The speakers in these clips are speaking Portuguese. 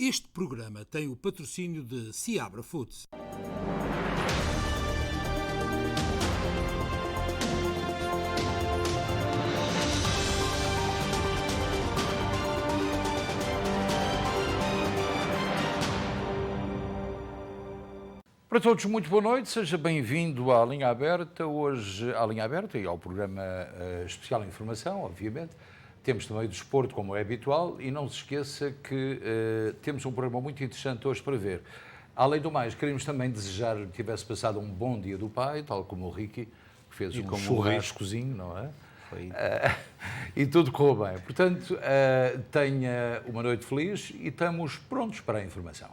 Este programa tem o patrocínio de Seabra Foods. Para todos, muito boa noite, seja bem-vindo à Linha Aberta, hoje à Linha Aberta e ao programa especial Informação, obviamente. Temos também o desporto, como é habitual, e não se esqueça que temos um programa muito interessante hoje para ver. Além do mais, queríamos também desejar que tivesse passado um bom dia do pai, tal como o Ricky, que fez um churrascozinho, não é? Foi. E tudo correu bem. Portanto, tenha uma noite feliz e estamos prontos para a informação.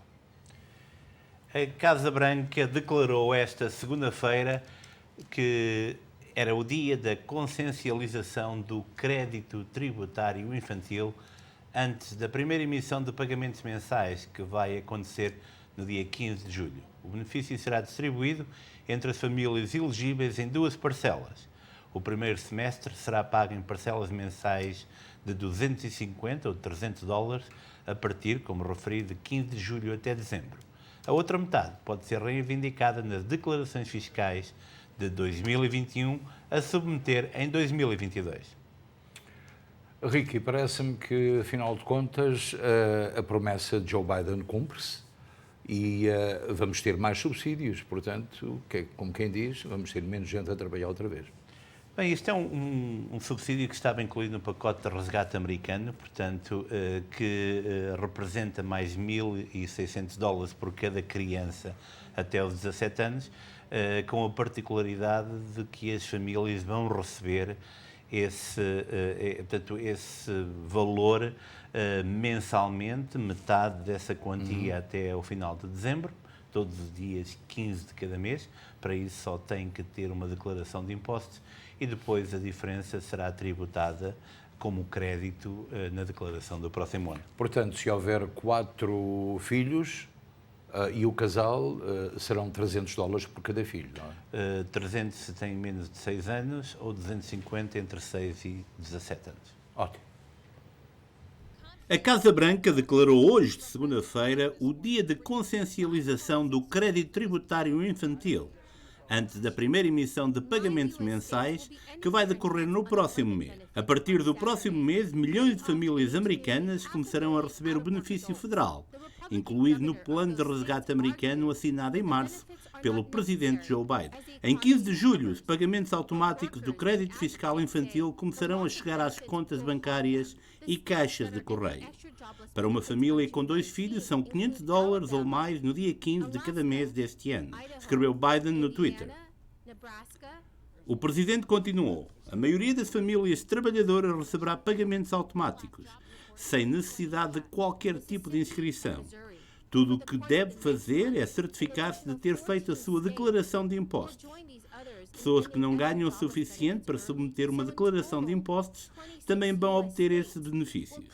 A Casa Branca declarou esta segunda-feira que era o dia da consciencialização do crédito tributário infantil antes da primeira emissão de pagamentos mensais, que vai acontecer no dia 15 de julho. O benefício será distribuído entre as famílias elegíveis em duas parcelas. O primeiro semestre será pago em parcelas mensais de 250 ou 300 dólares, a partir, como referi, de 15 de julho até dezembro. A outra metade pode ser reivindicada nas declarações fiscais de 2021 a submeter em 2022. Ricky, parece-me que, afinal de contas, a promessa de Joe Biden cumpre-se e vamos ter mais subsídios. Portanto, como quem diz, vamos ter menos gente a trabalhar outra vez. Bem, isto é um subsídio que estava incluído no pacote de resgate americano, portanto, que representa mais 1.600 dólares por cada criança até os 17 anos, com a particularidade de que as famílias vão receber esse valor mensalmente, metade dessa quantia até ao final de dezembro, todos os dias 15 de cada mês. Para isso só tem que ter uma declaração de impostos e depois a diferença será tributada como crédito na declaração do próximo ano. Portanto, se houver 4 filhos e o casal, serão 300 dólares por cada filho, não é? 300 se tem menos de 6 anos ou 250 entre 6 e 17 anos. Ótimo. A Casa Branca declarou hoje, de segunda-feira, o dia de consciencialização do crédito tributário infantil, antes da primeira emissão de pagamentos mensais, que vai decorrer no próximo mês. A partir do próximo mês, milhões de famílias americanas começarão a receber o benefício federal, incluído no plano de resgate americano assinado em março pelo presidente Joe Biden. Em 15 de julho, os pagamentos automáticos do crédito fiscal infantil começarão a chegar às contas bancárias e caixas de correio. Para uma família com 2 filhos, são 500 dólares ou mais no dia 15 de cada mês deste ano, escreveu Biden no Twitter. O presidente continuou: a maioria das famílias trabalhadoras receberá pagamentos automáticos, sem necessidade de qualquer tipo de inscrição. Tudo o que deve fazer é certificar-se de ter feito a sua declaração de impostos. Pessoas que não ganham o suficiente para submeter uma declaração de impostos também vão obter esses benefícios.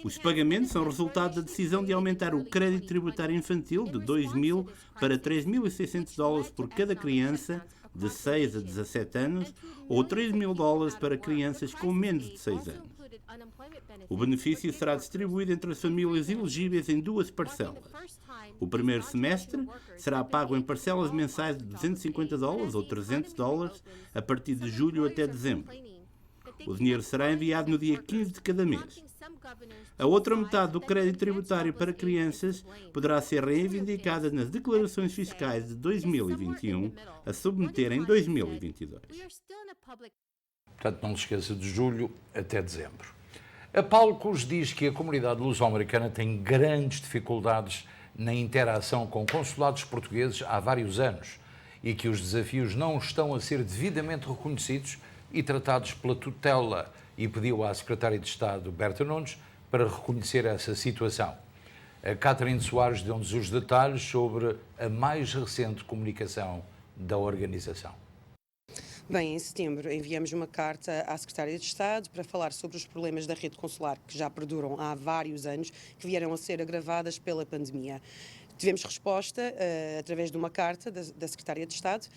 Os pagamentos são resultado da decisão de aumentar o crédito tributário infantil de 2.000 para 3.600 dólares por cada criança de 6 a 17 anos ou 3.000 dólares para crianças com menos de 6 anos. O benefício será distribuído entre as famílias elegíveis em duas parcelas. O primeiro semestre será pago em parcelas mensais de 250 dólares ou 300 dólares a partir de julho até dezembro. O dinheiro será enviado no dia 15 de cada mês. A outra metade do crédito tributário para crianças poderá ser reivindicada nas declarações fiscais de 2021 a submeter em 2022. Portanto, não se esqueça de julho até dezembro. A Palcos diz que a comunidade luso-americana tem grandes dificuldades na interação com consulados portugueses há vários anos e que os desafios não estão a ser devidamente reconhecidos e tratados pela tutela, e pediu à Secretária de Estado, Berta Nunes, para reconhecer essa situação. A Catherine Soares deu-nos os detalhes sobre a mais recente comunicação da organização. Bem, em setembro enviamos uma carta à Secretária de Estado para falar sobre os problemas da rede consular que já perduram há vários anos, que vieram a ser agravadas pela pandemia. Tivemos resposta através de uma carta da Secretária de Estado,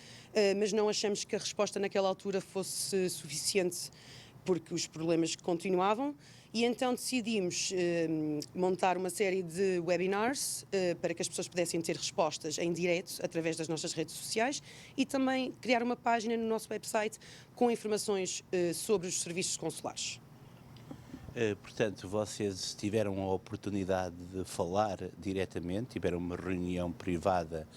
mas não achamos que a resposta naquela altura fosse suficiente, porque os problemas continuavam E então decidimos montar uma série de webinars para que as pessoas pudessem ter respostas em direto através das nossas redes sociais e também criar uma página no nosso website com informações sobre os serviços consulares. Portanto, vocês tiveram a oportunidade de falar diretamente, tiveram uma reunião privada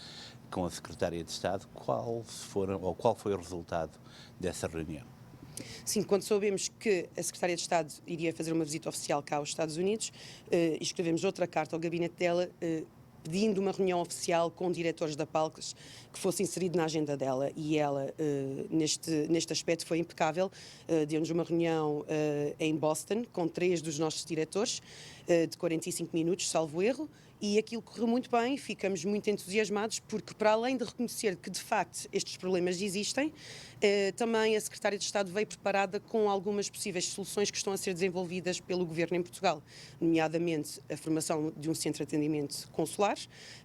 com a Secretária de Estado. Qual foi o resultado dessa reunião? Sim, quando soubemos que a Secretária de Estado iria fazer uma visita oficial cá aos Estados Unidos, escrevemos outra carta ao gabinete dela pedindo uma reunião oficial com diretores da PALCS que fosse inserido na agenda dela, e ela, neste aspecto, foi impecável. Deu-nos uma reunião em Boston com 3 dos nossos diretores, de 45 minutos, salvo erro, e aquilo correu muito bem. Ficamos muito entusiasmados porque, para além de reconhecer que, de facto, estes problemas existem, também a Secretária de Estado veio preparada com algumas possíveis soluções que estão a ser desenvolvidas pelo Governo em Portugal, nomeadamente a formação de um centro de atendimento consular,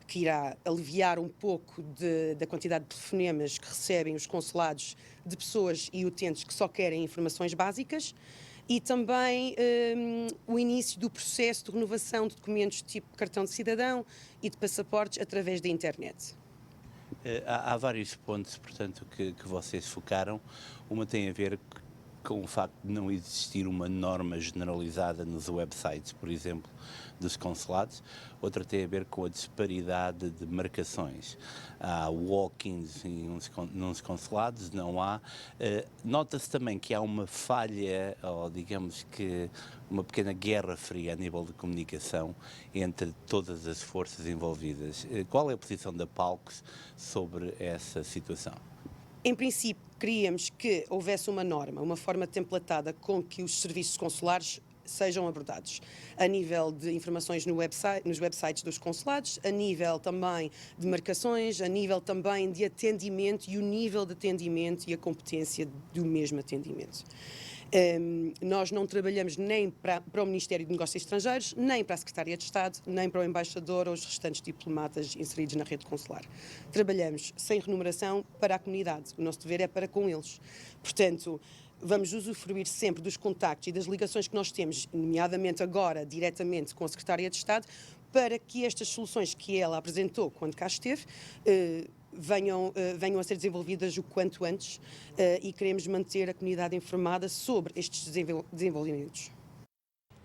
que irá aliviar um pouco da quantidade de telefonemas que recebem os consulados de pessoas e utentes que só querem informações básicas, e também o início do processo de renovação de documentos tipo cartão de cidadão e de passaportes através da internet. Há vários pontos, portanto, que vocês focaram. Uma tem a ver com o facto de não existir uma norma generalizada nos websites, por exemplo, dos consulados. Outra tem a ver com a disparidade de marcações. Há walk-ins nos consulados, não há. Nota-se também que há uma falha, ou digamos que uma pequena guerra fria a nível de comunicação entre todas as forças envolvidas. Qual é a posição da PALCS sobre essa situação? Em princípio, queríamos que houvesse uma norma, uma forma templatada com que os serviços consulares sejam abordados, a nível de informações nos websites dos consulados, a nível também de marcações, a nível também de atendimento e o nível de atendimento e a competência do mesmo atendimento. Nós não trabalhamos nem para o Ministério de Negócios Estrangeiros, nem para a Secretaria de Estado, nem para o Embaixador ou os restantes diplomatas inseridos na rede consular. Trabalhamos sem remuneração para a comunidade. O nosso dever é para com eles. Portanto, vamos usufruir sempre dos contactos e das ligações que nós temos, nomeadamente agora, diretamente com a Secretaria de Estado, para que estas soluções que ela apresentou quando cá esteve venham a ser desenvolvidas o quanto antes, e queremos manter a comunidade informada sobre estes desenvolvimentos.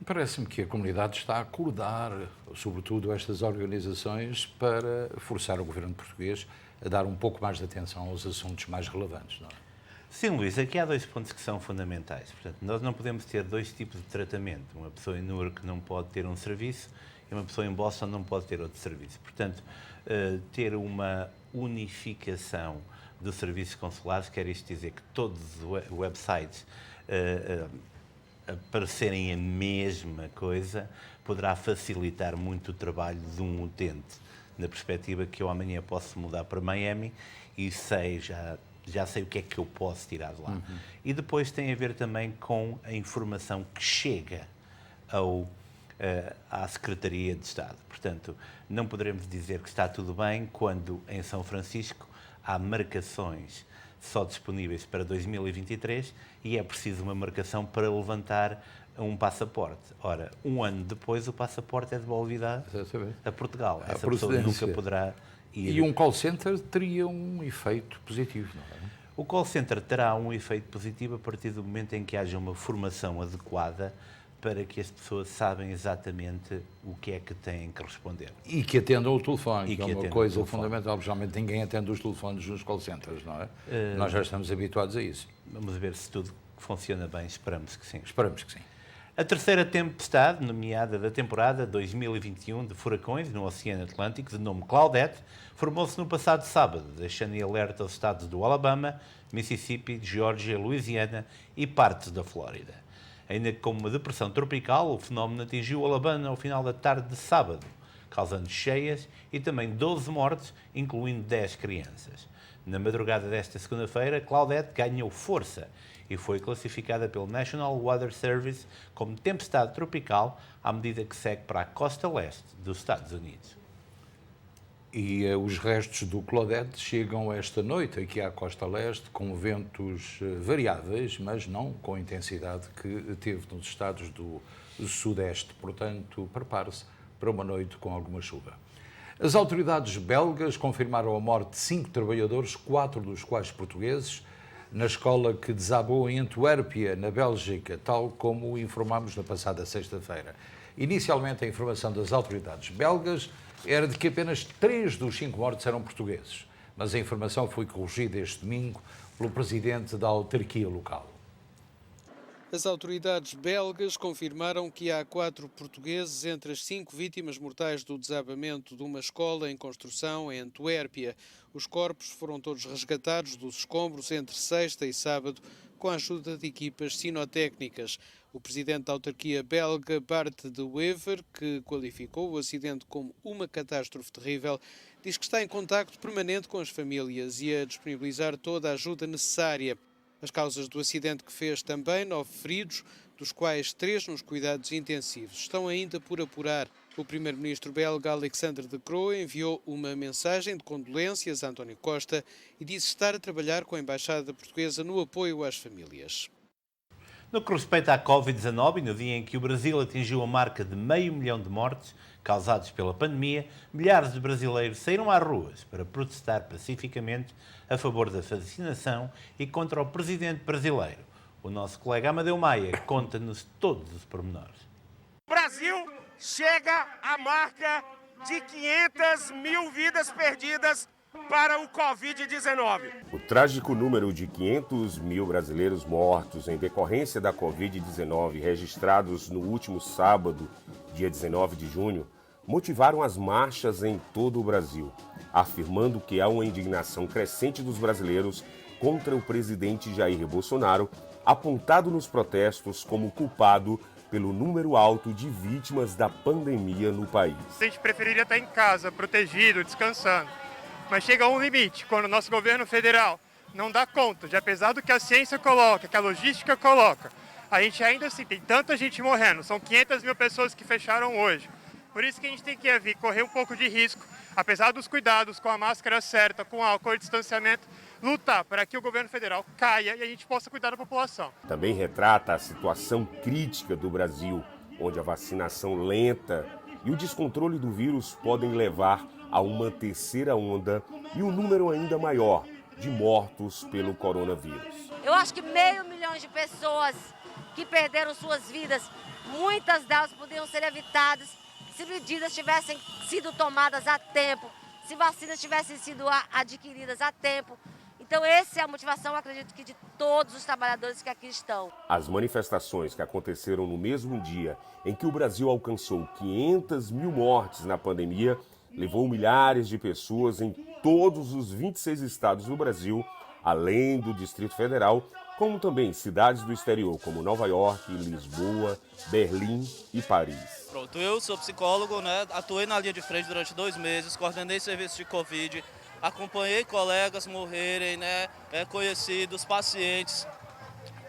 Parece-me que a comunidade está a acordar, sobretudo estas organizações, para forçar o governo português a dar um pouco mais de atenção aos assuntos mais relevantes, não é? Sim, Luís, aqui há 2 pontos que são fundamentais. Portanto, nós não podemos ter 2 tipos de tratamento. Uma pessoa em Newark não pode ter um serviço e uma pessoa em Boston não pode ter outro serviço. Portanto, ter uma unificação dos serviços consulares quer isto dizer que todos os websites aparecerem a mesma coisa poderá facilitar muito o trabalho de um utente, na perspectiva que eu amanhã posso mudar para Miami e já sei o que é que eu posso tirar de lá. E depois tem a ver também com a informação que chega à Secretaria de Estado. Portanto, não poderemos dizer que está tudo bem quando em São Francisco há marcações só disponíveis para 2023 e é preciso uma marcação para levantar um passaporte. Ora, um ano depois o passaporte é devolvido a Portugal. Essa pessoa nunca poderá ir. E um call center teria um efeito positivo, não é? O call center terá um efeito positivo a partir do momento em que haja uma formação adequada para que as pessoas sabem exatamente o que é que têm que responder. E que atendam o telefone, que é uma coisa fundamental. Geralmente ninguém atende os telefones nos call centers, não é? Nós já estamos habituados a isso. Vamos ver se tudo funciona bem, esperamos que sim. Esperamos que sim. A terceira tempestade, nomeada da temporada 2021 de furacões no Oceano Atlântico, de nome Claudette, formou-se no passado sábado, deixando em alerta os estados do Alabama, Mississippi, Geórgia, Louisiana e partes da Flórida. Ainda que como uma depressão tropical, o fenómeno atingiu o Alabama ao final da tarde de sábado, causando cheias e também 12 mortes, incluindo 10 crianças. Na madrugada desta segunda-feira, Claudette ganhou força e foi classificada pelo National Weather Service como tempestade tropical à medida que segue para a costa leste dos Estados Unidos. E os restos do Claudette chegam esta noite aqui à Costa Leste com ventos variáveis, mas não com a intensidade que teve nos estados do Sudeste. Portanto, prepare-se para uma noite com alguma chuva. As autoridades belgas confirmaram a morte de 5 trabalhadores, 4 dos quais portugueses, na escola que desabou em Antuérpia, na Bélgica, tal como informámos na passada sexta-feira. Inicialmente, a informação das autoridades belgas era de que apenas 3 dos 5 mortos eram portugueses, mas a informação foi corrigida este domingo pelo presidente da autarquia local. As autoridades belgas confirmaram que há 4 portugueses entre as 5 vítimas mortais do desabamento de uma escola em construção em Antuérpia. Os corpos foram todos resgatados dos escombros entre sexta e sábado com a ajuda de equipas sinotécnicas. O presidente da autarquia belga, Bart de Wever, que qualificou o acidente como uma catástrofe terrível, diz que está em contacto permanente com as famílias e a disponibilizar toda a ajuda necessária. As causas do acidente que fez também 9 feridos, dos quais 3 nos cuidados intensivos, estão ainda por apurar. O primeiro-ministro belga Alexandre De Croo enviou uma mensagem de condolências a António Costa e disse estar a trabalhar com a Embaixada Portuguesa no apoio às famílias. No que respeita à Covid-19, no dia em que o Brasil atingiu a marca de 500 mil de mortes causadas pela pandemia, milhares de brasileiros saíram às ruas para protestar pacificamente a favor da vacinação e contra o presidente brasileiro. O nosso colega Amadeu Maia conta-nos todos os pormenores. O Brasil chega à marca de 500 mil vidas perdidas para o Covid-19. O trágico número de 500 mil brasileiros mortos em decorrência da Covid-19 registrados no último sábado, dia 19 de junho, motivaram as marchas em todo o Brasil, afirmando que há uma indignação crescente dos brasileiros contra o presidente Jair Bolsonaro, apontado nos protestos como culpado pelo número alto de vítimas da pandemia no país. A gente preferiria estar em casa, protegido, descansando. Mas chega a um limite, quando o nosso governo federal não dá conta, de apesar do que a ciência coloca, que a logística coloca, a gente ainda assim tem tanta gente morrendo, são 500 mil pessoas que fecharam hoje. Por isso que a gente tem que correr um pouco de risco, apesar dos cuidados, com a máscara certa, com álcool e distanciamento, lutar para que o governo federal caia e a gente possa cuidar da população. Também retrata a situação crítica do Brasil, onde a vacinação lenta e o descontrole do vírus podem levar a uma terceira onda e um número ainda maior de mortos pelo coronavírus. Eu acho que 500 mil de pessoas que perderam suas vidas, muitas delas poderiam ser evitadas se medidas tivessem sido tomadas a tempo, se vacinas tivessem sido adquiridas a tempo. Então essa é a motivação, acredito que de todos os trabalhadores que aqui estão. As manifestações que aconteceram no mesmo dia em que o Brasil alcançou 500 mil mortes na pandemia levou milhares de pessoas em todos os 26 estados do Brasil, além do Distrito Federal, como também cidades do exterior, como Nova York, Lisboa, Berlim e Paris. Pronto, eu sou psicólogo, atuei na linha de frente durante 2 meses, coordenei serviço de Covid, acompanhei colegas morrerem, conhecidos, pacientes,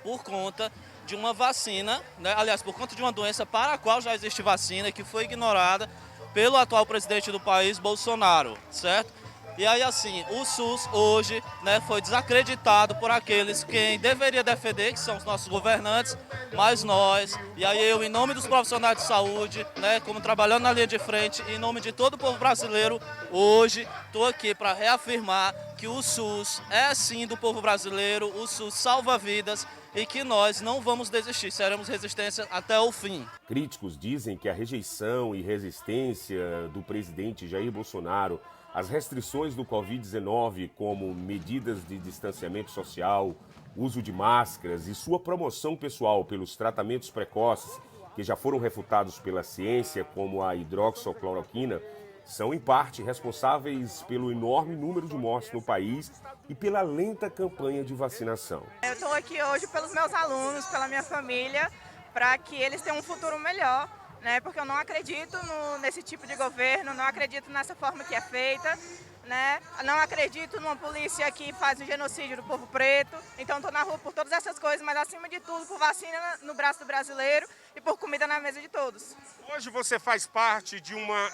por conta de uma vacina, aliás, por conta de uma doença para a qual já existe vacina, que foi ignorada pelo atual presidente do país, Bolsonaro, certo? E aí, assim, o SUS hoje foi desacreditado por aqueles quem deveria defender, que são os nossos governantes, mas nós, e aí eu, em nome dos profissionais de saúde, como trabalhando na linha de frente, em nome de todo o povo brasileiro, hoje estou aqui para reafirmar que o SUS é sim do povo brasileiro, o SUS salva vidas e que nós não vamos desistir, seremos resistência até o fim. Críticos dizem que a rejeição e resistência do presidente Jair Bolsonaro às restrições do Covid-19, como medidas de distanciamento social, uso de máscaras e sua promoção pessoal pelos tratamentos precoces, que já foram refutados pela ciência, como a hidroxicloroquina, são em parte responsáveis pelo enorme número de mortes no país e pela lenta campanha de vacinação. Eu estou aqui hoje pelos meus alunos, pela minha família, para que eles tenham um futuro melhor. Porque eu não acredito nesse tipo de governo, não acredito nessa forma que é feita. né? Não acredito numa polícia que faz o genocídio do povo preto. Então estou na rua por todas essas coisas, mas acima de tudo por vacina no braço do brasileiro e por comida na mesa de todos. Hoje você faz parte de uma,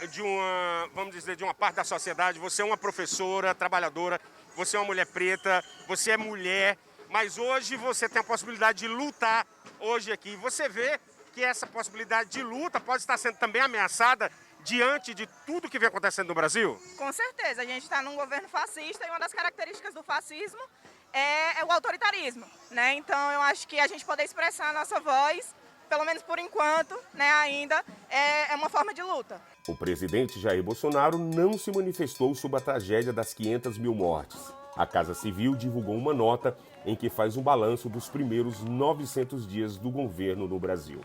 vamos dizer, de uma parte da sociedade. Você é uma professora, trabalhadora, você é uma mulher preta, você é mulher, mas hoje você tem a possibilidade de lutar hoje aqui. Você vê que essa possibilidade de luta pode estar sendo também ameaçada diante de tudo que vem acontecendo no Brasil? Com certeza, a gente está num governo fascista e uma das características do fascismo é o autoritarismo, né? Então eu acho que a gente poder expressar a nossa voz, pelo menos por enquanto, né, ainda é uma forma de luta. O presidente Jair Bolsonaro não se manifestou sobre a tragédia das 500 mil mortes. A Casa Civil divulgou uma nota em que faz um balanço dos primeiros 900 dias do governo no Brasil.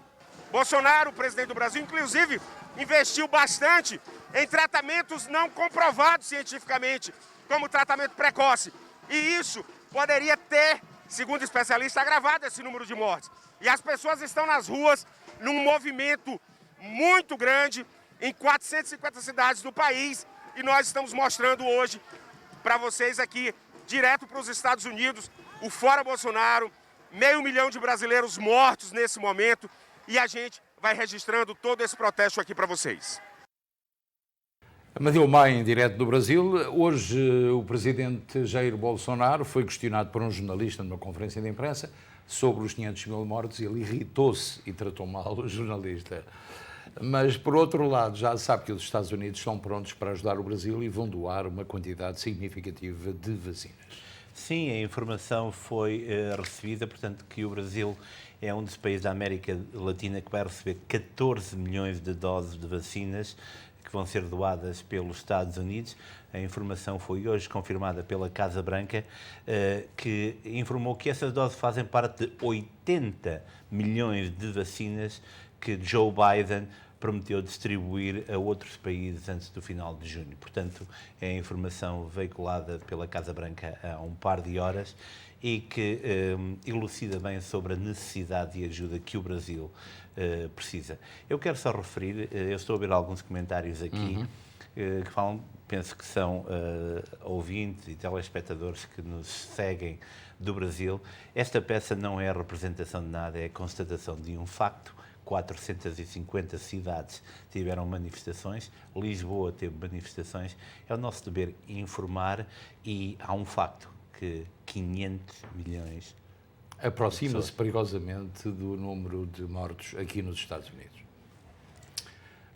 Bolsonaro, o presidente do Brasil, inclusive, investiu bastante em tratamentos não comprovados cientificamente, como tratamento precoce. E isso poderia ter, segundo especialistas, agravado esse número de mortes. E as pessoas estão nas ruas num movimento muito grande em 450 cidades do país. E nós estamos mostrando hoje para vocês aqui, direto para os Estados Unidos, o Fora Bolsonaro, 500 mil de brasileiros mortos nesse momento. E a gente vai registrando todo esse protesto aqui para vocês. Amadeu Maia, em direto do Brasil. Hoje o presidente Jair Bolsonaro foi questionado por um jornalista numa conferência de imprensa sobre os 500 mil mortos e ele irritou-se e tratou mal o jornalista. Mas, por outro lado, já sabe que os Estados Unidos estão prontos para ajudar o Brasil e vão doar uma quantidade significativa de vacinas. Sim, a informação foi recebida, portanto, que o Brasil é um dos países da América Latina que vai receber 14 milhões de doses de vacinas que vão ser doadas pelos Estados Unidos. A informação foi hoje confirmada pela Casa Branca, que informou que essas doses fazem parte de 80 milhões de vacinas que Joe Biden prometeu distribuir a outros países antes do final de junho. Portanto, é a informação veiculada pela Casa Branca há um par de horas e que elucida bem sobre a necessidade de ajuda que o Brasil precisa. Eu quero só referir, eu estou a ver alguns comentários aqui que falam, penso que são ouvintes e telespectadores que nos seguem do Brasil. Esta peça não é a representação de nada, é a constatação de um facto. 450 cidades tiveram manifestações, Lisboa teve manifestações. É o nosso dever informar e há um facto, que 500 milhões... Aproxima-se perigosamente do número de mortos aqui nos Estados Unidos.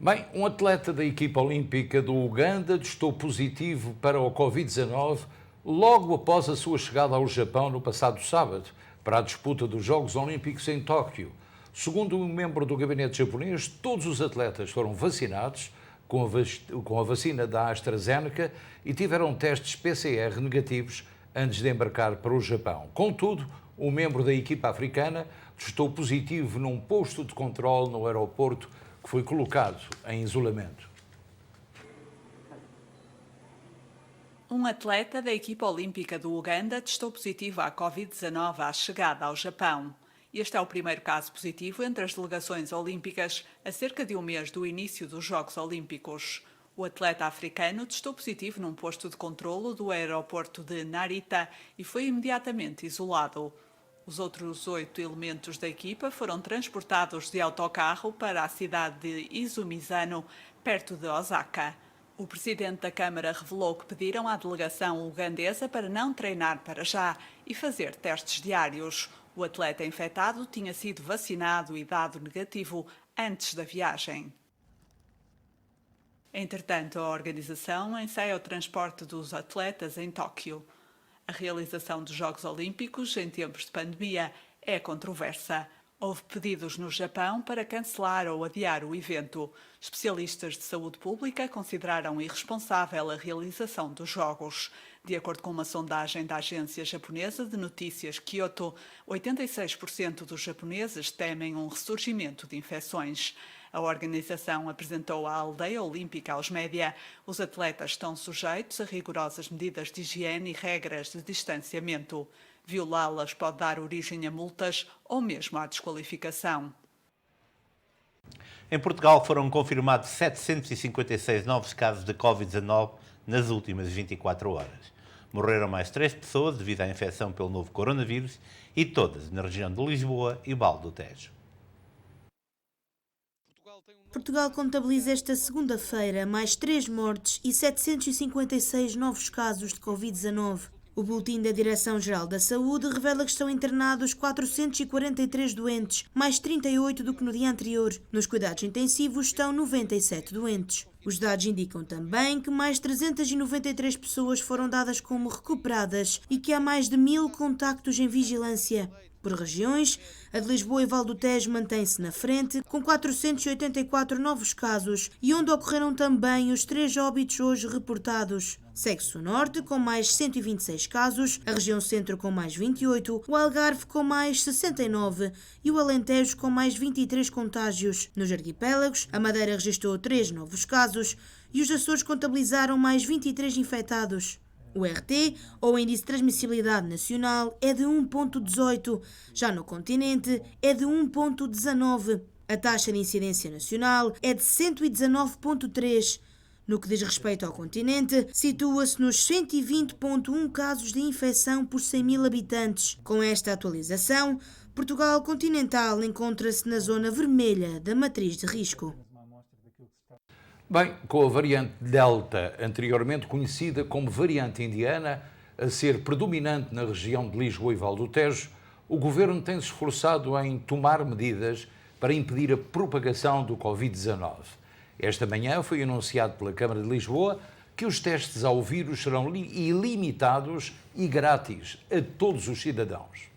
Bem, um atleta da equipa olímpica do Uganda testou positivo para o Covid-19 logo após a sua chegada ao Japão no passado sábado, para a disputa dos Jogos Olímpicos em Tóquio. Segundo um membro do gabinete japonês, todos os atletas foram vacinados com a vacina da AstraZeneca e tiveram testes PCR negativos antes de embarcar para o Japão. Contudo, um membro da equipa africana testou positivo num posto de controle no aeroporto que foi colocado em isolamento. Um atleta da equipa olímpica do Uganda testou positivo à Covid-19 à chegada ao Japão. Este é o primeiro caso positivo entre as delegações olímpicas a cerca de um mês do início dos Jogos Olímpicos. O atleta africano testou positivo num posto de controlo do aeroporto de Narita e foi imediatamente isolado. Os outros 8 elementos da equipa foram transportados de autocarro para a cidade de Izumizano, perto de Osaka. O presidente da Câmara revelou que pediram à delegação ugandesa para não treinar para já e fazer testes diários. O atleta infectado tinha sido vacinado e dado negativo antes da viagem. Entretanto, a organização ensaia o transporte dos atletas em Tóquio. A realização dos Jogos Olímpicos em tempos de pandemia é controversa. Houve pedidos no Japão para cancelar ou adiar o evento. Especialistas de saúde pública consideraram irresponsável a realização dos Jogos. De acordo com uma sondagem da agência japonesa de notícias Kyoto, 86% dos japoneses temem um ressurgimento de infecções. A organização apresentou a aldeia olímpica aos média. Os atletas estão sujeitos a rigorosas medidas de higiene e regras de distanciamento. Violá-las pode dar origem a multas ou mesmo à desqualificação. Em Portugal foram confirmados 756 novos casos de Covid-19 nas últimas 24 horas. Morreram mais 3 pessoas devido à infecção pelo novo coronavírus e todas na região de Lisboa e Val do Tejo. Portugal contabiliza esta segunda-feira mais 3 mortes e 756 novos casos de Covid-19. O boletim da Direção-Geral da Saúde revela que estão internados 443 doentes, mais 38 do que no dia anterior. Nos cuidados intensivos estão 97 doentes. Os dados indicam também que mais 393 pessoas foram dadas como recuperadas e que há mais de 1000 contactos em vigilância. Por regiões, a de Lisboa e Val do Tejo mantém-se na frente, com 484 novos casos e onde ocorreram também os 3 óbitos hoje reportados. Segue-se o Norte, com mais 126 casos, a região Centro com mais 28, o Algarve com mais 69 e o Alentejo com mais 23 contágios. Nos arquipélagos, a Madeira registrou 3 novos casos e os Açores contabilizaram mais 23 infectados. O RT, ou Índice de Transmissibilidade Nacional, é de 1,18. Já no continente, é de 1,19. A taxa de incidência nacional é de 119,3. No que diz respeito ao continente, situa-se nos 120,1 casos de infecção por 100.000 habitantes. Com esta atualização, Portugal continental encontra-se na zona vermelha da matriz de risco. Bem, com a variante Delta, anteriormente conhecida como variante indiana, a ser predominante na região de Lisboa e Val do Tejo, o Governo tem-se esforçado em tomar medidas para impedir a propagação do Covid-19. Esta manhã foi anunciado pela Câmara de Lisboa que os testes ao vírus serão ilimitados e grátis a todos os cidadãos.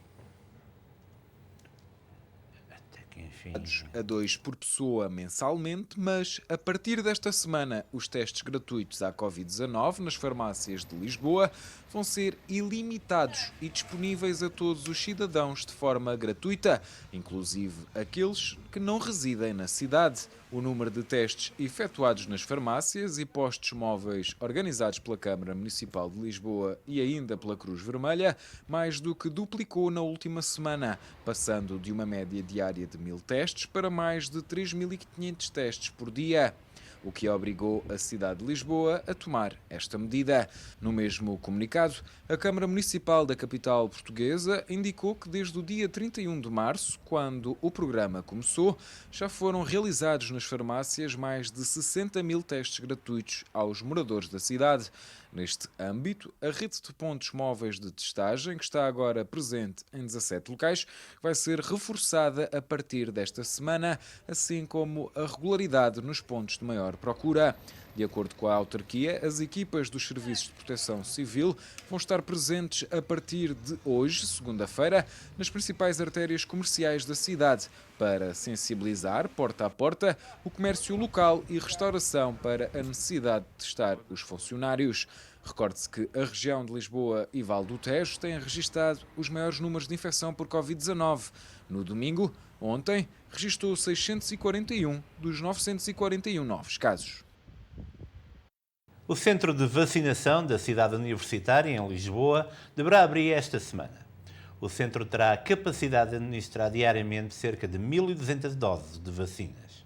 A 2 por pessoa mensalmente, mas a partir desta semana os testes gratuitos à Covid-19 nas farmácias de Lisboa vão ser ilimitados e disponíveis a todos os cidadãos de forma gratuita, inclusive aqueles que não residem na cidade. O número de testes efetuados nas farmácias e postos móveis organizados pela Câmara Municipal de Lisboa e ainda pela Cruz Vermelha mais do que duplicou na última semana, passando de uma média diária de 1000 testes para mais de 3.500 testes por dia, o que obrigou a cidade de Lisboa a tomar esta medida. No mesmo comunicado, a Câmara Municipal da capital portuguesa indicou que desde o dia 31 de março, quando o programa começou, já foram realizados nas farmácias mais de 60.000 testes gratuitos aos moradores da cidade. Neste âmbito, a rede de pontos móveis de testagem, que está agora presente em 17 locais, vai ser reforçada a partir desta semana, assim como a regularidade nos pontos de maior procura. De acordo com a autarquia, as equipas dos Serviços de Proteção Civil vão estar presentes a partir de hoje, segunda-feira, nas principais artérias comerciais da cidade, para sensibilizar, porta a porta, o comércio local e restauração para a necessidade de testar os funcionários. Recorde-se que a região de Lisboa e Val do Tejo têm registado os maiores números de infecção por Covid-19. No domingo, ontem, registrou 641 dos 941 novos casos. O centro de vacinação da cidade universitária, em Lisboa, deverá abrir esta semana. O centro terá a capacidade de administrar diariamente cerca de 1.200 doses de vacinas.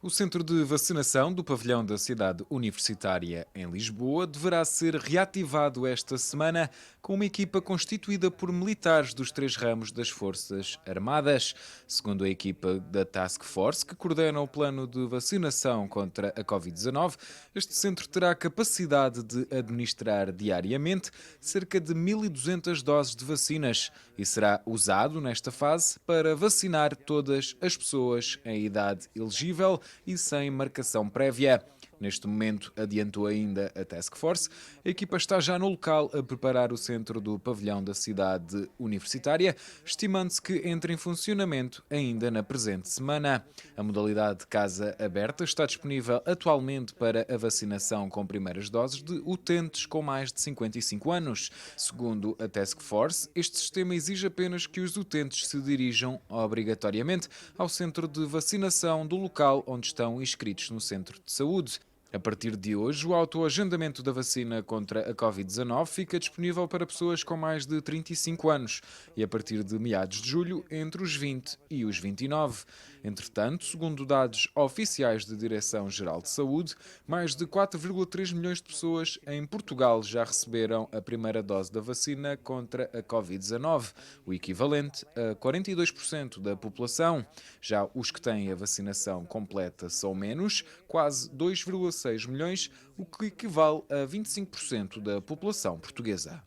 O centro de vacinação do pavilhão da cidade universitária em Lisboa deverá ser reativado esta semana com uma equipa constituída por militares dos 3 ramos das Forças Armadas. Segundo a equipa da Task Force, que coordena o plano de vacinação contra a Covid-19, este centro terá a capacidade de administrar diariamente cerca de 1.200 doses de vacinas e será usado nesta fase para vacinar todas as pessoas em idade elegível e sem marcação prévia. Neste momento, adiantou ainda a Task Force, a equipa está já no local a preparar o centro do pavilhão da cidade universitária, estimando-se que entre em funcionamento ainda na presente semana. A modalidade de casa aberta está disponível atualmente para a vacinação com primeiras doses de utentes com mais de 55 anos. Segundo a Task Force, este sistema exige apenas que os utentes se dirijam obrigatoriamente ao centro de vacinação do local onde estão inscritos no centro de saúde. A partir de hoje, o autoagendamento da vacina contra a Covid-19 fica disponível para pessoas com mais de 35 anos e a partir de meados de julho, entre os 20 e os 29. Entretanto, segundo dados oficiais da Direção-Geral de Saúde, mais de 4,3 milhões de pessoas em Portugal já receberam a primeira dose da vacina contra a Covid-19, o equivalente a 42% da população. Já os que têm a vacinação completa são menos, quase 2,6 milhões, o que equivale a 25% da população portuguesa.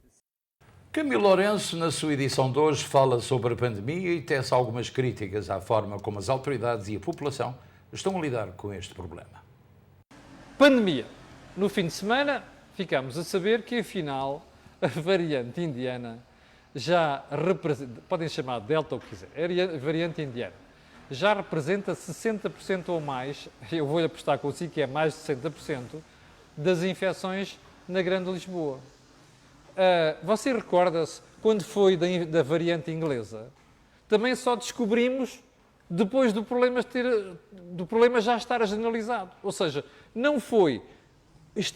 Camilo Lourenço, na sua edição de hoje, fala sobre a pandemia e tece algumas críticas à forma como as autoridades e a população estão a lidar com este problema. Pandemia. No fim de semana, ficámos a saber que, afinal, a variante indiana já representa, podem chamar de Delta ou o que quiser, a variante indiana, já representa 60% ou mais, eu vou apostar consigo que é mais de 60%, das infecções na Grande Lisboa. Você recorda-se quando foi da variante inglesa? Também só descobrimos depois do problema já estar generalizado. Ou seja, não foi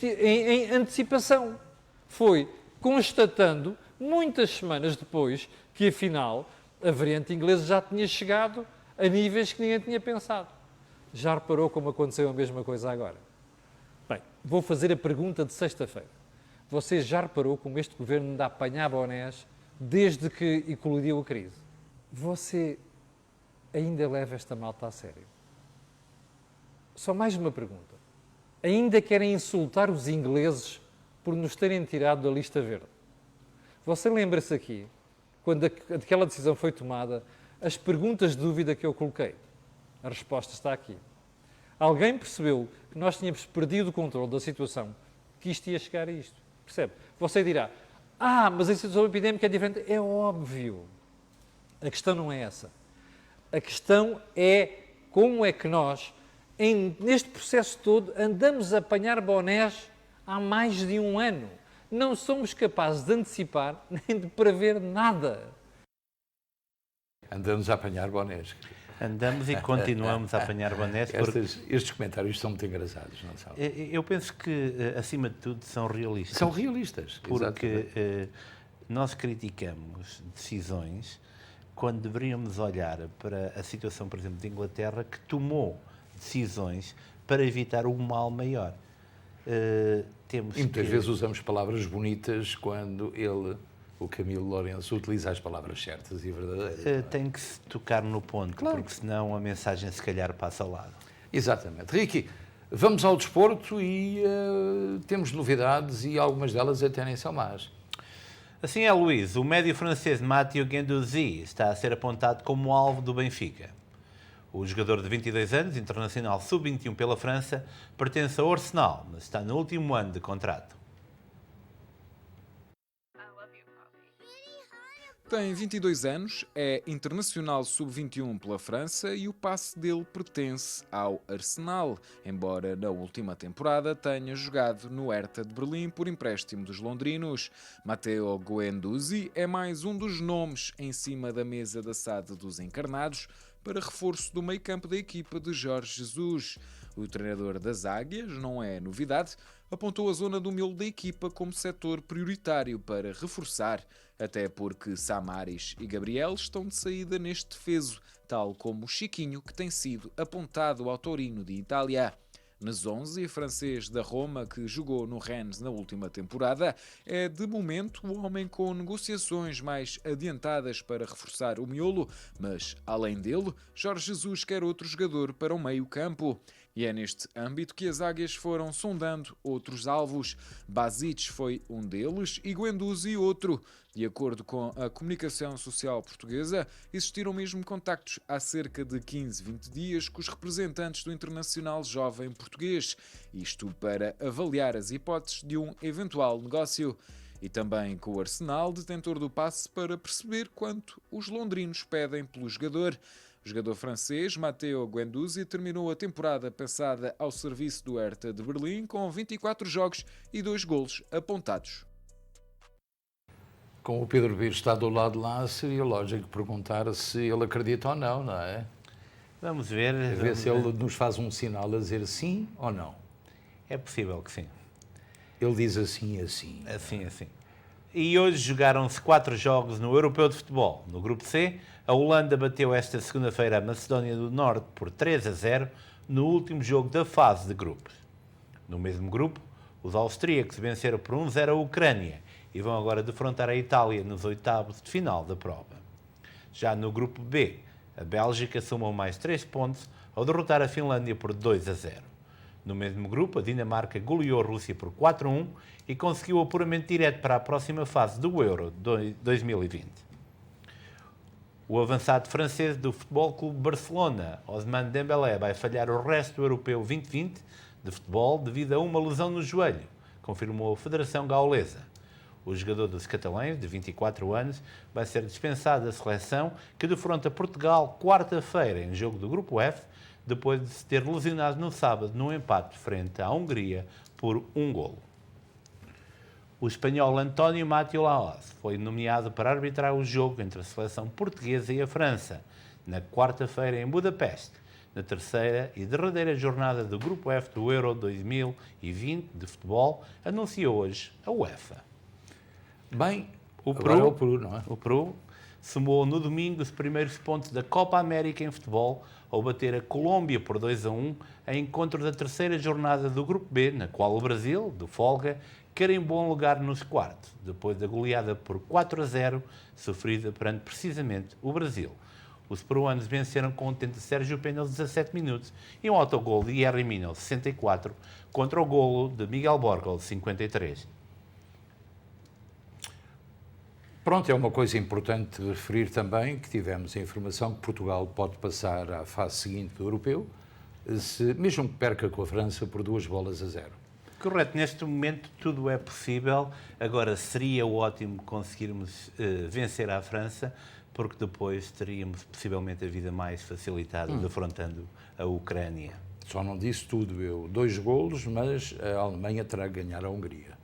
em antecipação, foi constatando muitas semanas depois que afinal a variante inglesa já tinha chegado a níveis que ninguém tinha pensado. Já reparou como aconteceu a mesma coisa agora? Bem, vou fazer a pergunta de sexta-feira. Você já reparou como este governo anda a apanhar bonés desde que eclodiu a crise? Você ainda leva esta malta a sério? Só mais uma pergunta. Ainda querem insultar os ingleses por nos terem tirado da lista verde? Você lembra-se aqui, quando aquela decisão foi tomada, as perguntas de dúvida que eu coloquei? A resposta está aqui. Alguém percebeu que nós tínhamos perdido o controle da situação, que isto ia chegar a isto. Percebe? Você dirá, mas a situação epidémica é diferente. É óbvio. A questão não é essa. A questão é como é que nós, neste processo todo, andamos a apanhar bonés há mais de um ano. Não somos capazes de antecipar nem de prever nada. Andamos a apanhar bonés. Andamos e continuamos a apanhar bonés. Estes comentários são muito engraçados, não são? Eu penso que, acima de tudo, são realistas. São realistas, porque nós criticamos decisões quando deveríamos olhar para a situação, por exemplo, de Inglaterra, que tomou decisões para evitar um mal maior. E muitas vezes usamos palavras bonitas quando o Camilo Lourenço utiliza as palavras certas e verdadeiras. Tem que se tocar no ponto, claro, porque senão a mensagem se calhar passa ao lado. Exatamente. Ricky, vamos ao desporto e temos novidades e algumas delas até nem são más. Assim é, Luís. O médio francês Matteo Guendouzi está a ser apontado como alvo do Benfica. O jogador de 22 anos, internacional sub-21 pela França, pertence ao Arsenal, mas está no último ano de contrato. Tem 22 anos, é internacional sub-21 pela França e o passe dele pertence ao Arsenal, embora na última temporada tenha jogado no Hertha de Berlim por empréstimo dos londrinos. Matteo Guendouzi é mais um dos nomes em cima da mesa da SAD dos encarnados para reforço do meio-campo da equipa de Jorge Jesus. O treinador das Águias, não é novidade, apontou a zona do miolo da equipa como setor prioritário para reforçar, até porque Samaris e Gabriel estão de saída neste defeso, tal como o Chiquinho, que tem sido apontado ao Torino de Itália. Nas 11, o francês da Roma, que jogou no Rennes na última temporada, é de momento o homem com negociações mais adiantadas para reforçar o miolo, mas, além dele, Jorge Jesus quer outro jogador para o meio-campo. E é neste âmbito que as Águias foram sondando outros alvos. Basic foi um deles e Guendouzi outro. De acordo com a comunicação social portuguesa, existiram mesmo contactos há cerca de 15, 20 dias com os representantes do Internacional Jovem Português. Isto para avaliar as hipóteses de um eventual negócio. E também com o Arsenal, detentor do passe, para perceber quanto os londrinos pedem pelo jogador. O jogador francês Matteo Guendouzi terminou a temporada passada ao serviço do Hertha de Berlim com 24 jogos e 2 golos apontados. Com o Pedro Pires está do lado de lá, seria lógico perguntar se ele acredita ou não, não é? Vamos ver. Ver se ele nos faz um sinal a dizer sim ou não. É possível que sim. Ele diz assim. Assim. E hoje jogaram-se 4 jogos no Europeu de Futebol. No Grupo C, a Holanda bateu esta segunda-feira a Macedónia do Norte por 3-0 no último jogo da fase de grupos. No mesmo grupo, os austríacos venceram por 1-0 a Ucrânia e vão agora defrontar a Itália nos oitavos de final da prova. Já no Grupo B, a Bélgica somou mais 3 pontos ao derrotar a Finlândia por 2-0. No mesmo grupo, a Dinamarca goleou a Rússia por 4-1 e conseguiu o apuramento direto para a próxima fase do Euro 2020. O avançado francês do Futebol Clube Barcelona, Ousmane Dembélé, vai falhar o resto do Europeu 2020 de futebol devido a uma lesão no joelho, confirmou a Federação Gaulesa. O jogador dos catalães, de 24 anos, vai ser dispensado da seleção que defronta Portugal quarta-feira em jogo do Grupo F, depois de se ter lesionado no sábado num empate frente à Hungria por 1-0. O espanhol António Mateo Laoz foi nomeado para arbitrar o jogo entre a seleção portuguesa e a França, na quarta-feira em Budapeste, na terceira e derradeira jornada do Grupo F do Euro 2020 de futebol, anunciou hoje a UEFA. Bem, o Peru, não é? O Peru somou no domingo os primeiros pontos da Copa América em futebol ao bater a Colômbia por 2-1 em encontro da terceira jornada do Grupo B, na qual o Brasil, do folga, carimbou um lugar nos quartos, depois da goleada por 4-0 sofrida perante precisamente o Brasil. Os peruanos venceram com um tento de Sérgio Pena aos 17 minutos e um autogol de Yerry Mina aos 64 contra o golo de Miguel Borja aos 53. Pronto, é uma coisa importante referir também que tivemos a informação que Portugal pode passar à fase seguinte do Europeu, mesmo que perca com a França por 2-0. Correto, neste momento tudo é possível. Agora, seria ótimo conseguirmos vencer a França, porque depois teríamos possivelmente a vida mais facilitada defrontando a Ucrânia. Só não disse tudo eu. 2 golos, mas a Alemanha terá que ganhar a Hungria.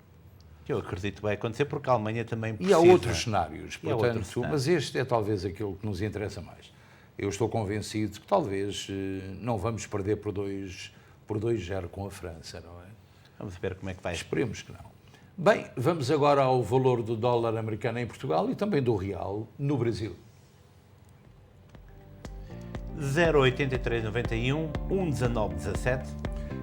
Eu acredito que vai acontecer, porque a Alemanha também precisa. E há outros cenários, portanto, mas este é talvez aquilo que nos interessa mais. Eu estou convencido que talvez não vamos perder por 2-0 com a França, não é? Vamos ver como é que vai. Esperemos que não. Bem, vamos agora ao valor do dólar americano em Portugal e também do real no Brasil. 0,8391, 1,1917.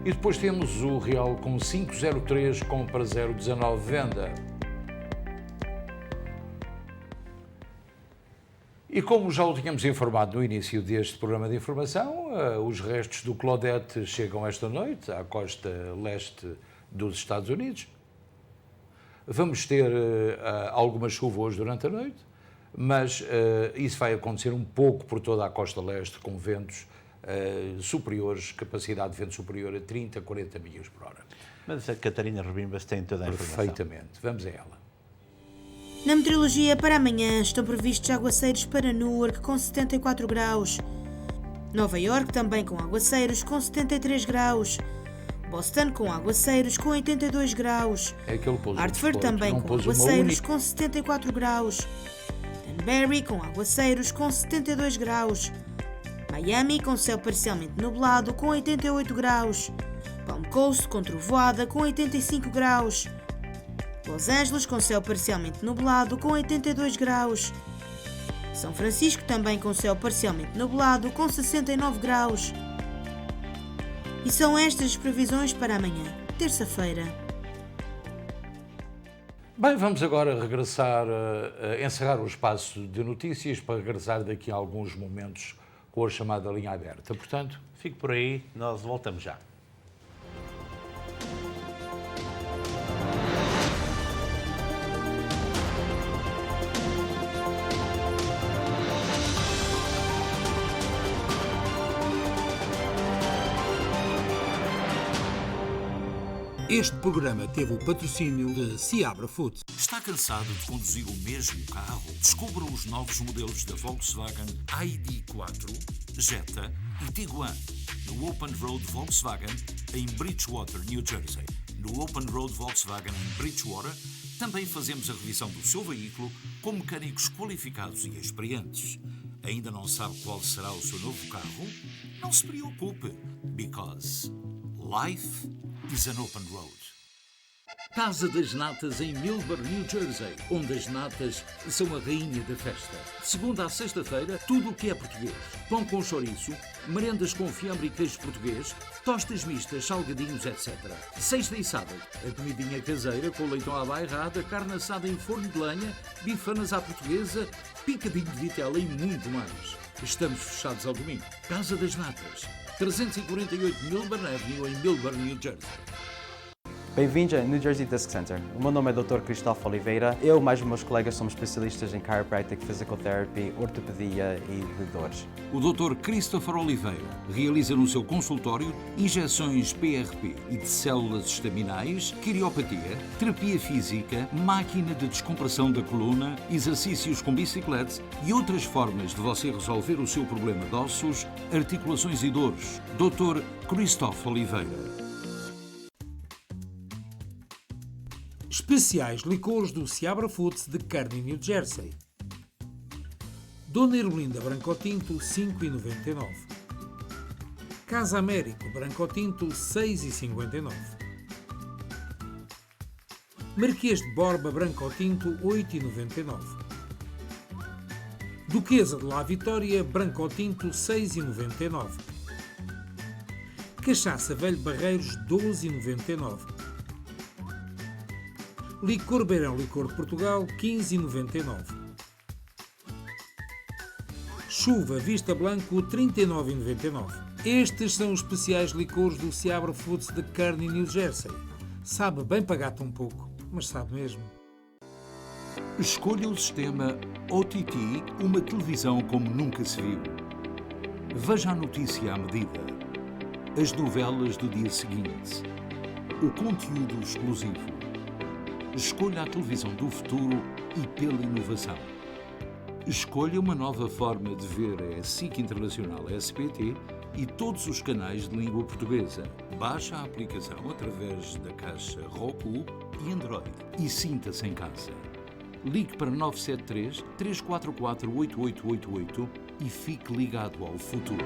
E depois temos o real com 5,03, compra 0,19, venda. E como já o tínhamos informado no início deste programa de informação, os restos do Claudette chegam esta noite à costa leste dos Estados Unidos. Vamos ter alguma chuva hoje durante a noite, mas isso vai acontecer um pouco por toda a costa leste, com ventos superiores, capacidade de vento superior a 30, 40 milhas por hora. Mas a Catarina Rebimbas tem toda a informação. Perfeitamente. Vamos a ela. Na meteorologia, para amanhã estão previstos aguaceiros para Newark com 74 graus. Nova York também com aguaceiros com 73 graus. Boston com aguaceiros com 82 graus. Hartford também com aguaceiros com 74 graus. Danbury com aguaceiros com 72 graus. Miami com céu parcialmente nublado com 88 graus. Palm Coast com trovoada com 85 graus. Los Angeles com céu parcialmente nublado com 82 graus. São Francisco também com céu parcialmente nublado com 69 graus. E são estas as previsões para amanhã, terça-feira. Bem, vamos agora regressar, encerrar o espaço de notícias para regressar daqui a alguns momentos com a chamada linha aberta. Portanto, fique por aí, nós voltamos já. Este programa teve o patrocínio de Seabra Foods. Está cansado de conduzir o mesmo carro? Descubra os novos modelos da Volkswagen ID.4, Jetta e Tiguan no Open Road Volkswagen em Bridgewater, New Jersey. No Open Road Volkswagen em Bridgewater também fazemos a revisão do seu veículo com mecânicos qualificados e experientes. Ainda não sabe qual será o seu novo carro? Não se preocupe, because life is an open road. Casa das Natas em Millburn, New Jersey, onde as natas são a rainha da festa. De segunda à sexta-feira, tudo o que é português. Pão com chouriço, merendas com fiambre e queijo português, tostas mistas, salgadinhos, etc. Sexta e sábado, a comidinha caseira com leitão à bairrada, carne assada em forno de lenha, bifanas à portuguesa, picadinho de vitela e muito mais. Estamos fechados ao domingo. Casa das Natas, 348 Millburn Avenue em Millburn, New Jersey. Bem-vindos ao New Jersey Disc Center. O meu nome é Dr. Cristóvão Oliveira. Eu e mais os meus colegas somos especialistas em chiropractic, physical therapy, ortopedia e de dores. O Dr. Christopher Oliveira realiza no seu consultório injeções PRP e de células estaminais, quiriopatia, terapia física, máquina de descompressão da coluna, exercícios com bicicleta e outras formas de você resolver o seu problema de ossos, articulações e dores. Dr. Christopher Oliveira. Especiais licores do Seabra Foods de Kearney, New Jersey. Dona Ermelinda Branco Tinto, 5,99. Casa Américo Branco Tinto, 6,59. Marquês de Borba Branco Tinto, 8,99. Duquesa de La Vitória Branco Tinto, 6,99. Cachaça Velho Barreiros, 12,99. Licor Beirão Licor de Portugal, 15,99. Chuva Vista Blanco, 39,99. Estes são os especiais licores do Seabra Foods de Kearney, New Jersey. Sabe bem pagar tão pouco, mas sabe mesmo. Escolha o sistema OTT, uma televisão como nunca se viu. Veja a notícia à medida. As novelas do dia seguinte. O conteúdo exclusivo. Escolha a televisão do futuro e pela inovação. Escolha uma nova forma de ver a SIC Internacional SPT e todos os canais de língua portuguesa. Baixe a aplicação através da caixa Roku e Android e sinta-se em casa. Ligue para 973-344-8888 e fique ligado ao futuro.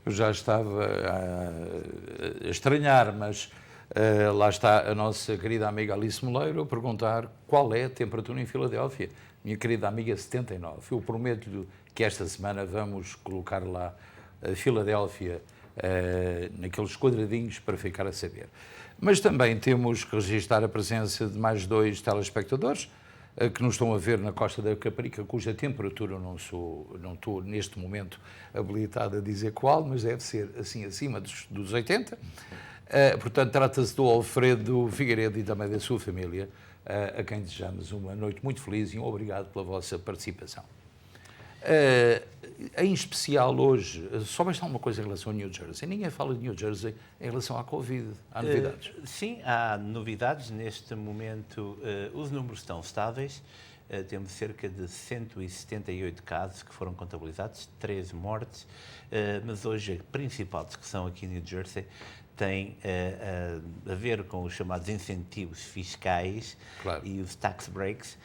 Eu já estava a estranhar, mas lá está a nossa querida amiga Alice Moleiro a perguntar qual é a temperatura em Filadélfia. Minha querida amiga, 79. Eu prometo-lhe que esta semana vamos colocar lá a Filadélfia naqueles quadradinhos para ficar a saber. Mas também temos que registrar a presença de mais 2 telespectadores que nos estão a ver na Costa da Caparica, cuja temperatura não estou neste momento habilitado a dizer qual, mas deve ser assim acima dos 80. Portanto, trata-se do Alfredo Figueiredo e também da sua família, a quem desejamos uma noite muito feliz e um obrigado pela vossa participação. Em especial hoje, só basta uma coisa em relação a New Jersey. Ninguém fala de New Jersey em relação à Covid. Há novidades? Sim, há novidades. Neste momento, os números estão estáveis. Temos cerca de 178 casos que foram contabilizados, 13 mortes. Mas hoje a principal discussão aqui em New Jersey tem a ver com os chamados incentivos fiscais, claro, e os tax breaks.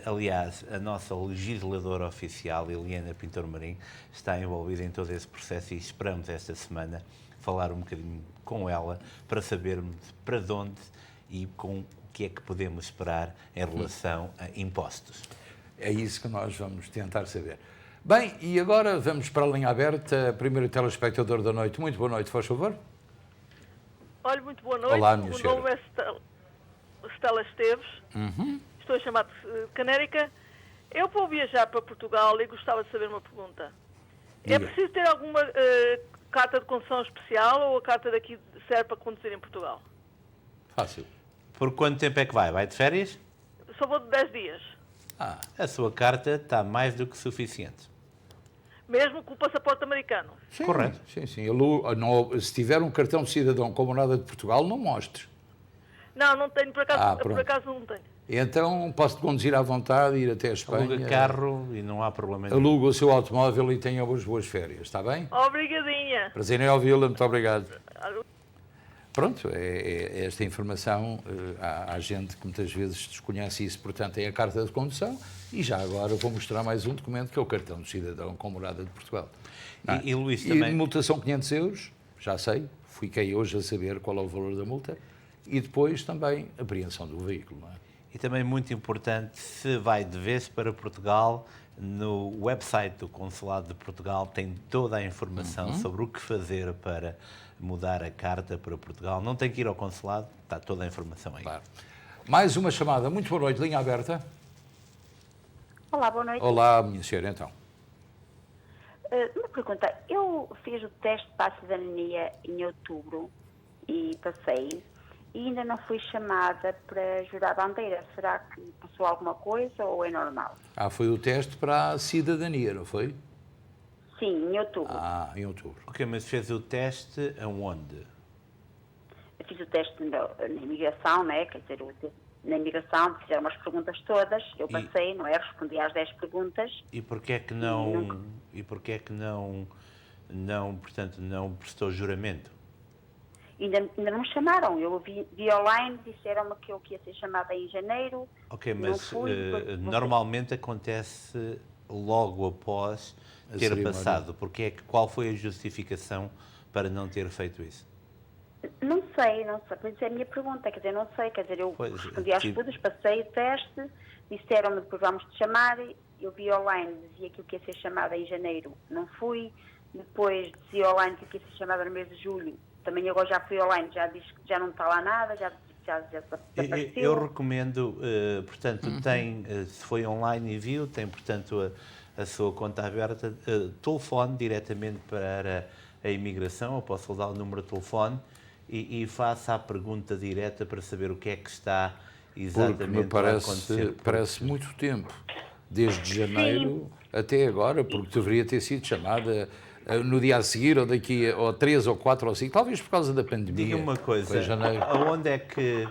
Aliás, a nossa legisladora oficial, Eliana Pintor Marim, está envolvida em todo esse processo e esperamos esta semana falar um bocadinho com ela para sabermos para onde e com o que é que podemos esperar em relação a impostos. É isso que nós vamos tentar saber. Bem, e agora vamos para a linha aberta. Primeiro telespectador da noite. Muito boa noite, faz favor. Olha, muito boa noite. Olá, minha senhora. O nome é Stella Esteves. Estou chamada de Canérica. Eu vou viajar para Portugal e gostava de saber uma pergunta. Diga. É preciso ter alguma carta de condução especial ou a carta daqui serve para conduzir em Portugal? Fácil. Por quanto tempo é que vai? Vai de férias? Só vou de 10 dias. A sua carta está mais do que suficiente. Mesmo com o passaporte americano? Sim, correto. Sim. Se tiver um cartão de cidadão com morada de Portugal, não mostre. Não tenho, por acaso não tenho. Então posso conduzir à vontade, ir até a Espanha. Aluga carro e não há problema nenhum. Aluga o seu automóvel e tenha boas férias, está bem? Obrigadinha. Prazer em ouvi-la, muito obrigado. Pronto, é esta informação, há gente que muitas vezes desconhece isso, portanto é a carta de condução, e já agora vou mostrar mais um documento que é o cartão de cidadão com morada de Portugal. E Luís, também... multação 500 euros, já sei, fiquei hoje a saber qual é o valor da multa, e depois também apreensão do veículo. Não é? E também muito importante, se vai de vez para Portugal, no website do Consulado de Portugal tem toda a informação sobre o que fazer para mudar a carta para Portugal. Não tem que ir ao consulado, está toda a informação aí. Claro. Mais uma chamada. Muito boa noite, linha aberta. Olá, boa noite. Olá, minha senhora, então. Uma pergunta. Eu fiz o teste para a cidadania em outubro e passei, e ainda não fui chamada para jurar a bandeira. Será que passou alguma coisa ou é normal? Foi o teste para a cidadania, não foi? Sim, em outubro. Em outubro. Ok, mas fez o teste aonde? Eu fiz o teste na imigração, né? Quer dizer, na imigração fizeram umas perguntas todas, eu passei, não é? Respondi às 10 perguntas. E porquê é que não, portanto, não prestou juramento? Ainda não me chamaram, eu vi online, disseram-me que eu ia ser chamada em janeiro. Ok, mas normalmente acontece logo após ter passado. Qual foi a justificação para não ter feito isso? Não sei, pois é a minha pergunta, quer dizer, não sei, quer dizer, eu respondi às perguntas, passei o teste, disseram-me depois vamos te chamar, eu vi online, dizia que eu ia ser chamada em janeiro, não fui, depois dizia online que eu ia ser chamada no mês de julho, também agora já fui online, já disse que já não está lá nada, já desapareceu. Eu recomendo, portanto, se foi online e viu, tem, portanto, a sua conta aberta, telefone diretamente para a imigração, eu posso dar o número de telefone e faça a pergunta direta para saber o que é que está exatamente a acontecer. Parece muito tempo, desde janeiro até agora, porque deveria ter sido chamada no dia a seguir, ou daqui a 3 ou 4 ou 5, talvez por causa da pandemia. Diga uma coisa, aonde é que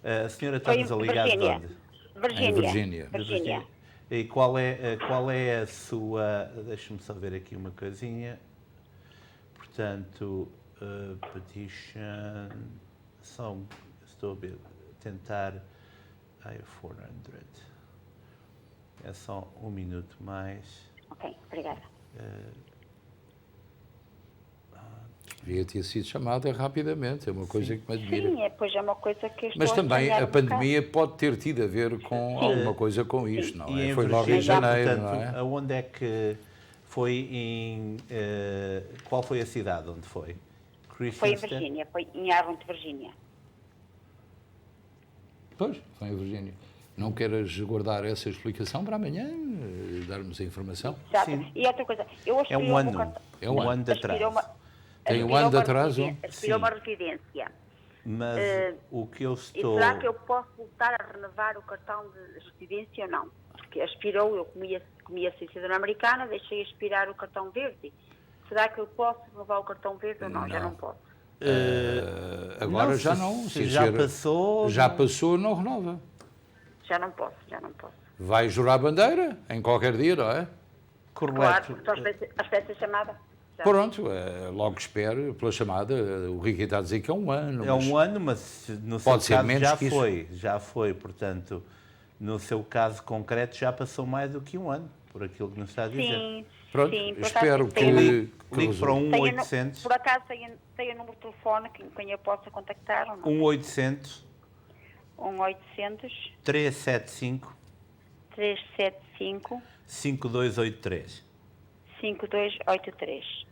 a senhora está-nos a ligar de onde? Virgínia. E qual é a sua... Deixa-me só ver aqui uma coisinha. Portanto, petition... Só estou a tentar... 400. É só um minuto mais. Ok, obrigada. Devia ter sido chamada rapidamente, é uma coisa que me admira. Sim, pois é uma coisa que estou Mas também a pandemia pode ter tido a ver com alguma coisa com isto, não é? Foi logo em janeiro, portanto, não é? Aonde é que foi qual foi a cidade onde foi? Foi em Virgínia, foi em Arlington, Virgínia. Pois, foi em Virgínia. Não queres guardar essa explicação para amanhã, darmos a informação? Exato. E outra coisa, eu aspirei um ano de atraso. Tem um ano de atraso? Aspirou uma residência. Mas o que eu estou... E será que eu posso voltar a renovar o cartão de residência ou não? Porque aspirou, eu comia sem cidadania americana, deixei aspirar o cartão verde. Será que eu posso renovar o cartão verde ou não? Já não posso. Agora não, já não. Já passou, não renova. Já não posso. Vai jurar a bandeira em qualquer dia, não é? Correto. Claro, à espera de ser chamada. Pronto, logo espero pela chamada. O Ricky está a dizer que é um ano. É um ano, mas no seu caso já foi. Portanto, no seu caso concreto já passou mais do que um ano, por aquilo que nos está a dizer. Sim, pronto, sim, espero que ligue para 1-800. Por acaso tem o número de telefone quem eu possa contactar ou não? 1-800 375 5283. 5283.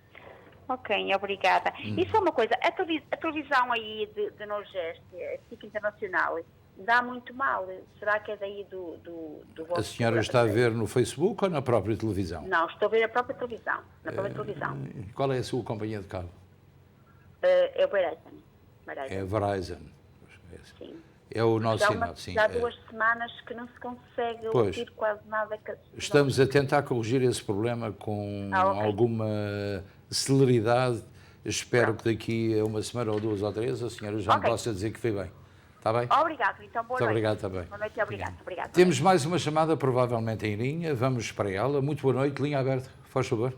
Ok, obrigada. E só uma coisa, a televisão aí de Nordeste, a SIC Internacional, dá muito mal. Será que é daí do vosso... A senhora está a ver no Facebook ou na própria televisão? Não, estou a ver a própria televisão. Na própria televisão. Qual é a sua companhia de cabo? É o Verizon. É a Verizon. Sim. É o nosso sinal, sim. Já há 2 semanas que não se consegue ouvir quase nada. Estamos a tentar corrigir esse problema com alguma celeridade. Espero que daqui a uma semana ou 2 ou 3 a senhora já me possa dizer que foi bem. Está bem? Obrigado, então boa noite. Obrigado também. Boa noite e obrigado. Temos mais uma chamada, provavelmente em linha. Vamos para ela. Muito boa noite. Linha aberta, faz favor.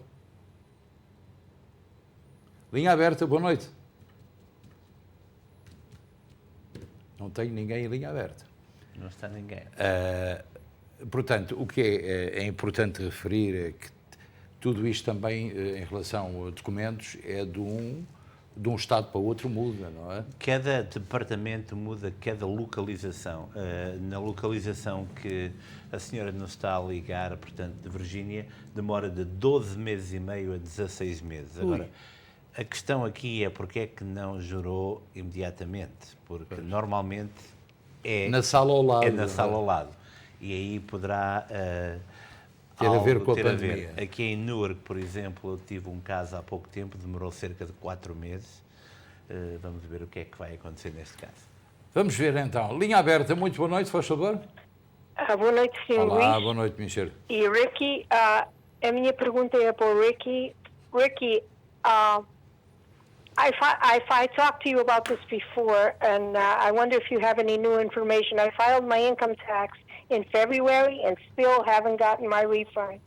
Linha aberta, boa noite. não tenho ninguém em linha aberta. Não está ninguém. Portanto, o que é importante referir é que tudo isto também, em relação a documentos, é de um Estado para o outro muda, não é? Cada departamento muda cada localização. Na localização que a senhora nos está a ligar, portanto, de Virgínia, demora de 12 meses e meio a 16 meses. Agora, a questão aqui é porque é que não jurou imediatamente, porque normalmente é na sala ao lado. É na sala ao lado. E aí poderá ter a ver com a pandemia. Aqui em Newark, por exemplo, eu tive um caso há pouco tempo, demorou cerca de 4 meses. Vamos ver o que é que vai acontecer neste caso. Vamos ver então. Linha aberta, muito boa noite, faz favor. Boa noite, Sr. Luís. Olá, boa noite, Michel. E Ricky, a minha pergunta é para o Ricky. Ricky, I talked to you about this before, and I wonder if you have any new information. I filed my income tax in February and still haven't gotten my refund.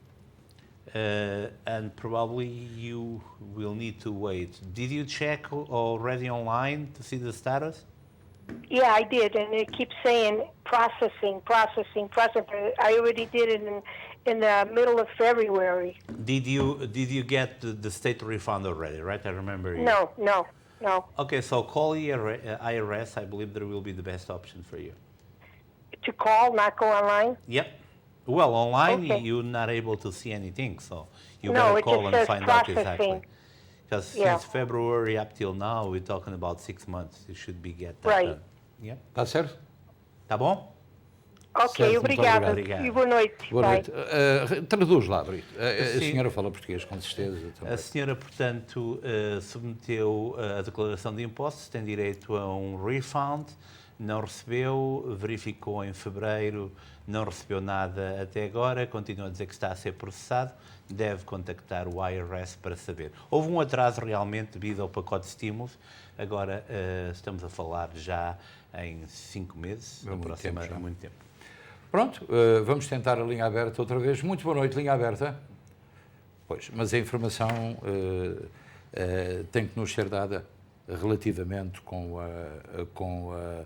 And probably you will need to wait. Did you check already online to see the status? Yeah, I did, and it keeps saying processing. I already did it in the middle of February. Did you get the state refund already, right? I remember you. No. Okay, so call IRS. I believe there will be the best option for you. To call, not go online? Yep. Well, online Okay. you're not able to see anything, so you No, gotta it call just and says find out exactly. processing. Because Yeah. since February up till now, we're talking about 6 months. You should be get that Right. done. Yep. Está certo? Tá bom? Ok, Certo, muito obrigada. obrigado. E boa noite. Boa Bye. noite. Traduz lá, Brito. A Sim. senhora fala português, com certeza. Também. A senhora, portanto, submeteu a declaração de impostos, tem direito a um refund, não recebeu, verificou em fevereiro, não recebeu nada até agora, continua a dizer que está a ser processado, deve contactar o IRS para saber. Houve um atraso realmente devido ao pacote de estímulos, agora estamos a falar já em 5 meses, Há muito tempo. Pronto, vamos tentar a linha aberta outra vez. Muito boa noite, linha aberta. Pois, mas a informação tem que nos ser dada relativamente com a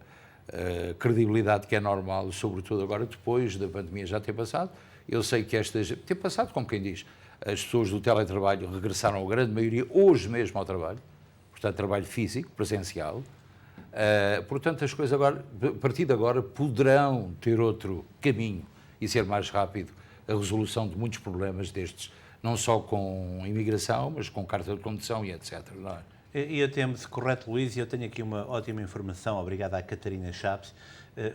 credibilidade que é normal, sobretudo agora depois da pandemia já ter passado. Eu sei que ter passado, como quem diz, as pessoas do teletrabalho regressaram, a grande maioria, hoje mesmo ao trabalho, portanto, trabalho físico, presencial. Portanto, as coisas agora, a partir de agora, poderão ter outro caminho e ser mais rápido a resolução de muitos problemas destes, não só com imigração, mas com carta de condução e etc. Não é? E eu temos, correto, Luís, e eu tenho aqui uma ótima informação, obrigado à Catarina Chaves.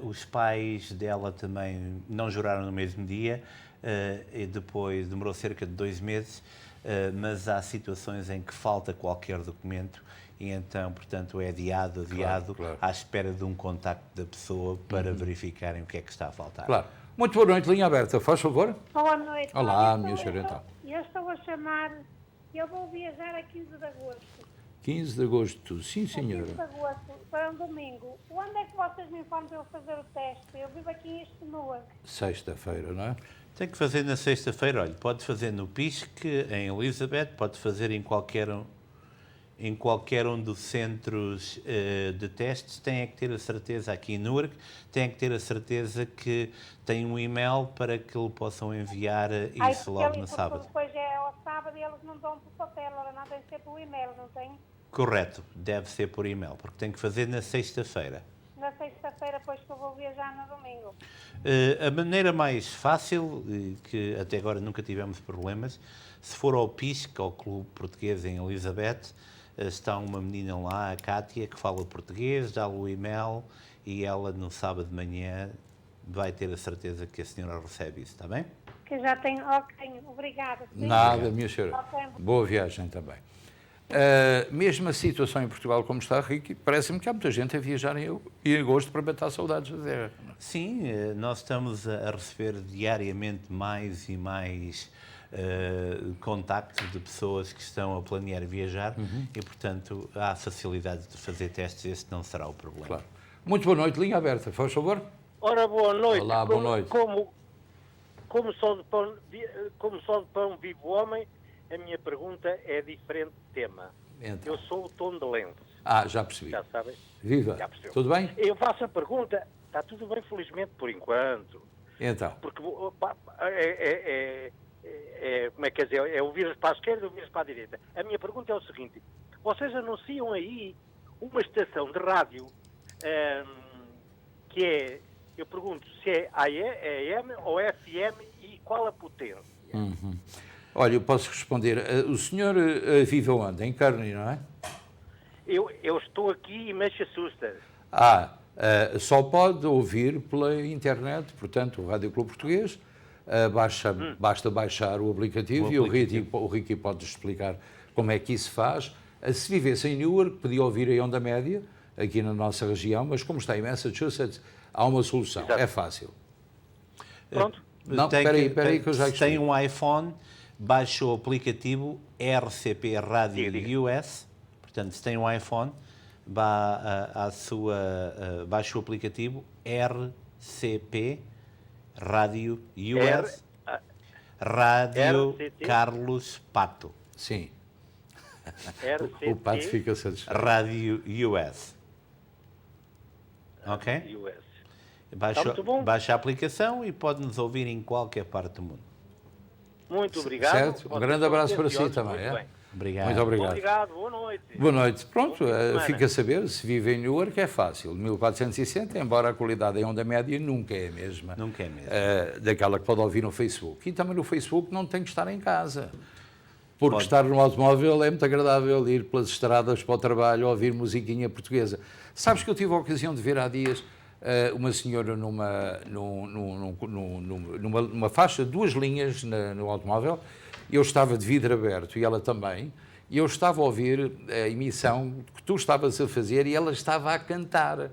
Os pais dela também não juraram no mesmo dia, e depois demorou cerca de 2 meses, mas há situações em que falta qualquer documento e então, portanto, é adiado, Claro. à espera de um contacto da pessoa para verificarem o que é que está a faltar. Claro. Muito boa noite, linha aberta, faz favor. Boa noite. Olá, Olha, minha senhora, então. Eu estou a chamar, eu vou viajar a 15 de agosto. 15 de agosto, sim, A 15 senhora. de agosto, para um domingo. Onde é que vocês me informam para eu fazer o teste? Eu vivo aqui em Newark. Sexta-feira, não é? Tem que fazer na sexta-feira, olha, pode fazer no PISC, em Elizabeth, pode fazer em qualquer um dos centros de testes, tem que ter a certeza, aqui em Newark, tem que ter a certeza que tem um e-mail para que lhe possam enviar isso logo no sábado. Depois é ao sábado e eles não dão por papel, não tem que ser por e-mail, não tem? Correto, deve ser por e-mail, porque tem que fazer na sexta-feira. Na sexta-feira, depois que eu vou viajar no domingo. A maneira mais fácil, que até agora nunca tivemos problemas, se for ao PISC, ao Clube Português em Elizabeth, está uma menina lá, a Kátia, que fala português, dá-lhe o e-mail e ela no sábado de manhã vai ter a certeza que a senhora recebe isso, está bem? Que já tenho, ok, obrigada. Sim. Nada, minha senhora. Ok. Boa viagem também. Mesmo a situação em Portugal como está, Ricky, parece-me que há muita gente a viajar em agosto para matar saudades da terra. Sim, nós estamos a receber diariamente mais e mais contactos de pessoas que estão a planear viajar e, portanto, há facilidade de fazer testes, esse não será o problema. Claro. Muito boa noite, linha aberta, faz favor. Ora, boa noite. Olá, boa noite. Como só de pão vive o homem, A minha pergunta é diferente de tema. Então. Eu sou o Tom de Lentes. Já percebi. Já sabem? Viva. Já percebeu. Tudo bem? Eu faço a pergunta, está tudo bem, felizmente, por enquanto. Então. Porque como é que quer dizer? É o vírus para a esquerda e o vírus para a direita. A minha pergunta é o seguinte: vocês anunciam aí uma estação de rádio que é, eu pergunto se é AM ou FM e qual a potência? Olha, eu posso responder. O senhor vive onde? Em Kearney, não é? Eu estou aqui em Massachusetts. Só pode ouvir pela internet, portanto, o Rádio Clube Português. Basta baixar o aplicativo e o Ricky pode explicar como é que isso faz. Se vivesse em Newark, podia ouvir a onda média, aqui na nossa região, mas como está em Massachusetts, há uma solução. Exato. É fácil. Pronto. Não, espera aí que eu já se tem um iPhone, baixa o aplicativo RCP Rádio US. Portanto, se tem um iPhone, baixa o aplicativo RCP Rádio US. Rádio Carlos Pato. Sim. RCP. O Pato fica satisfeito. Rádio US. Ok? Baixa a aplicação e pode-nos ouvir em qualquer parte do mundo. Muito obrigado. Certo? Um grande abraço para si também. Obrigado. Muito obrigado. Obrigado, boa noite. Boa noite. Pronto, fica a saber, se vive em Newark é fácil. 1460, embora a qualidade em onda média nunca é a mesma. Nunca é mesmo. Daquela que pode ouvir no Facebook. E também no Facebook não tem que estar em casa. Porque estar no automóvel é muito agradável ir pelas estradas para o trabalho a ouvir musiquinha portuguesa. Sabes que eu tive a ocasião de ver há dias uma senhora numa faixa, 2 linhas no automóvel. Eu estava de vidro aberto e ela também. E eu estava a ouvir a emissão que tu estavas a fazer e ela estava a cantar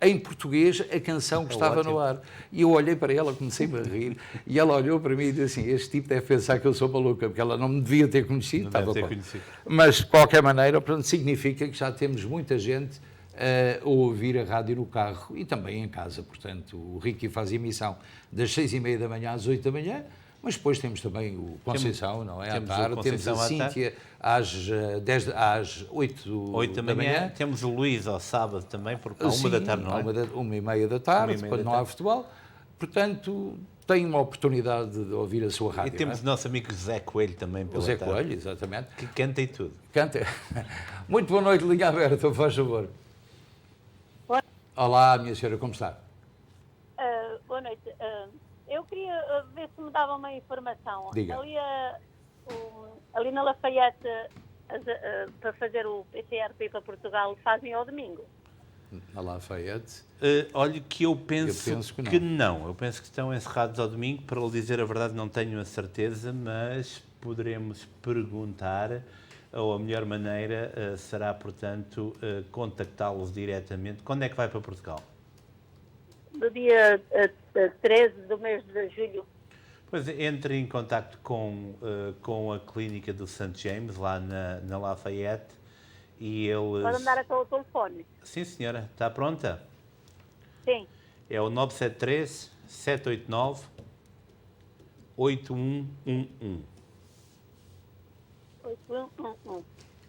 em português a canção que estava no ar. E eu olhei para ela, comecei-me a rir, e ela olhou para mim e disse assim: este tipo deve pensar que eu sou maluca, porque ela não me devia ter conhecido. Mas, de qualquer maneira, portanto, significa que já temos muita gente a ouvir a rádio no carro e também em casa. Portanto, o Ricky faz emissão das 6h30 da manhã às 8 da manhã, mas depois temos também o Conceição, não é? À tarde, temos a Cíntia às 8 da manhã. Temos o Luís ao sábado também, porque à 1 da tarde, não é? 1h30 da tarde, quando não há futebol. Portanto, tem uma oportunidade de ouvir a sua rádio. E temos o nosso amigo José Coelho também pela tarde. José Coelho, exatamente. Que canta e tudo. Canta. Muito boa noite, linha aberta, faz favor. Olá, minha senhora, como está? Boa noite. Eu queria ver se me dava uma informação. Diga. Ali na Lafayette, para fazer o PCRP para Portugal, fazem ao domingo? Na Lafayette? Olha que eu penso que não. Eu penso que estão encerrados ao domingo. Para lhe dizer a verdade, não tenho a certeza, mas poderemos perguntar, ou a melhor maneira será, portanto, contactá-los diretamente. Quando é que vai para Portugal? Do dia 13 do mês de julho. Pois, entre em contacto com a clínica do St. James, lá na Lafayette, e eles... Pode andar até o telefone. Sim, senhora. Está pronta? Sim. É o 973-789-8111. 8111.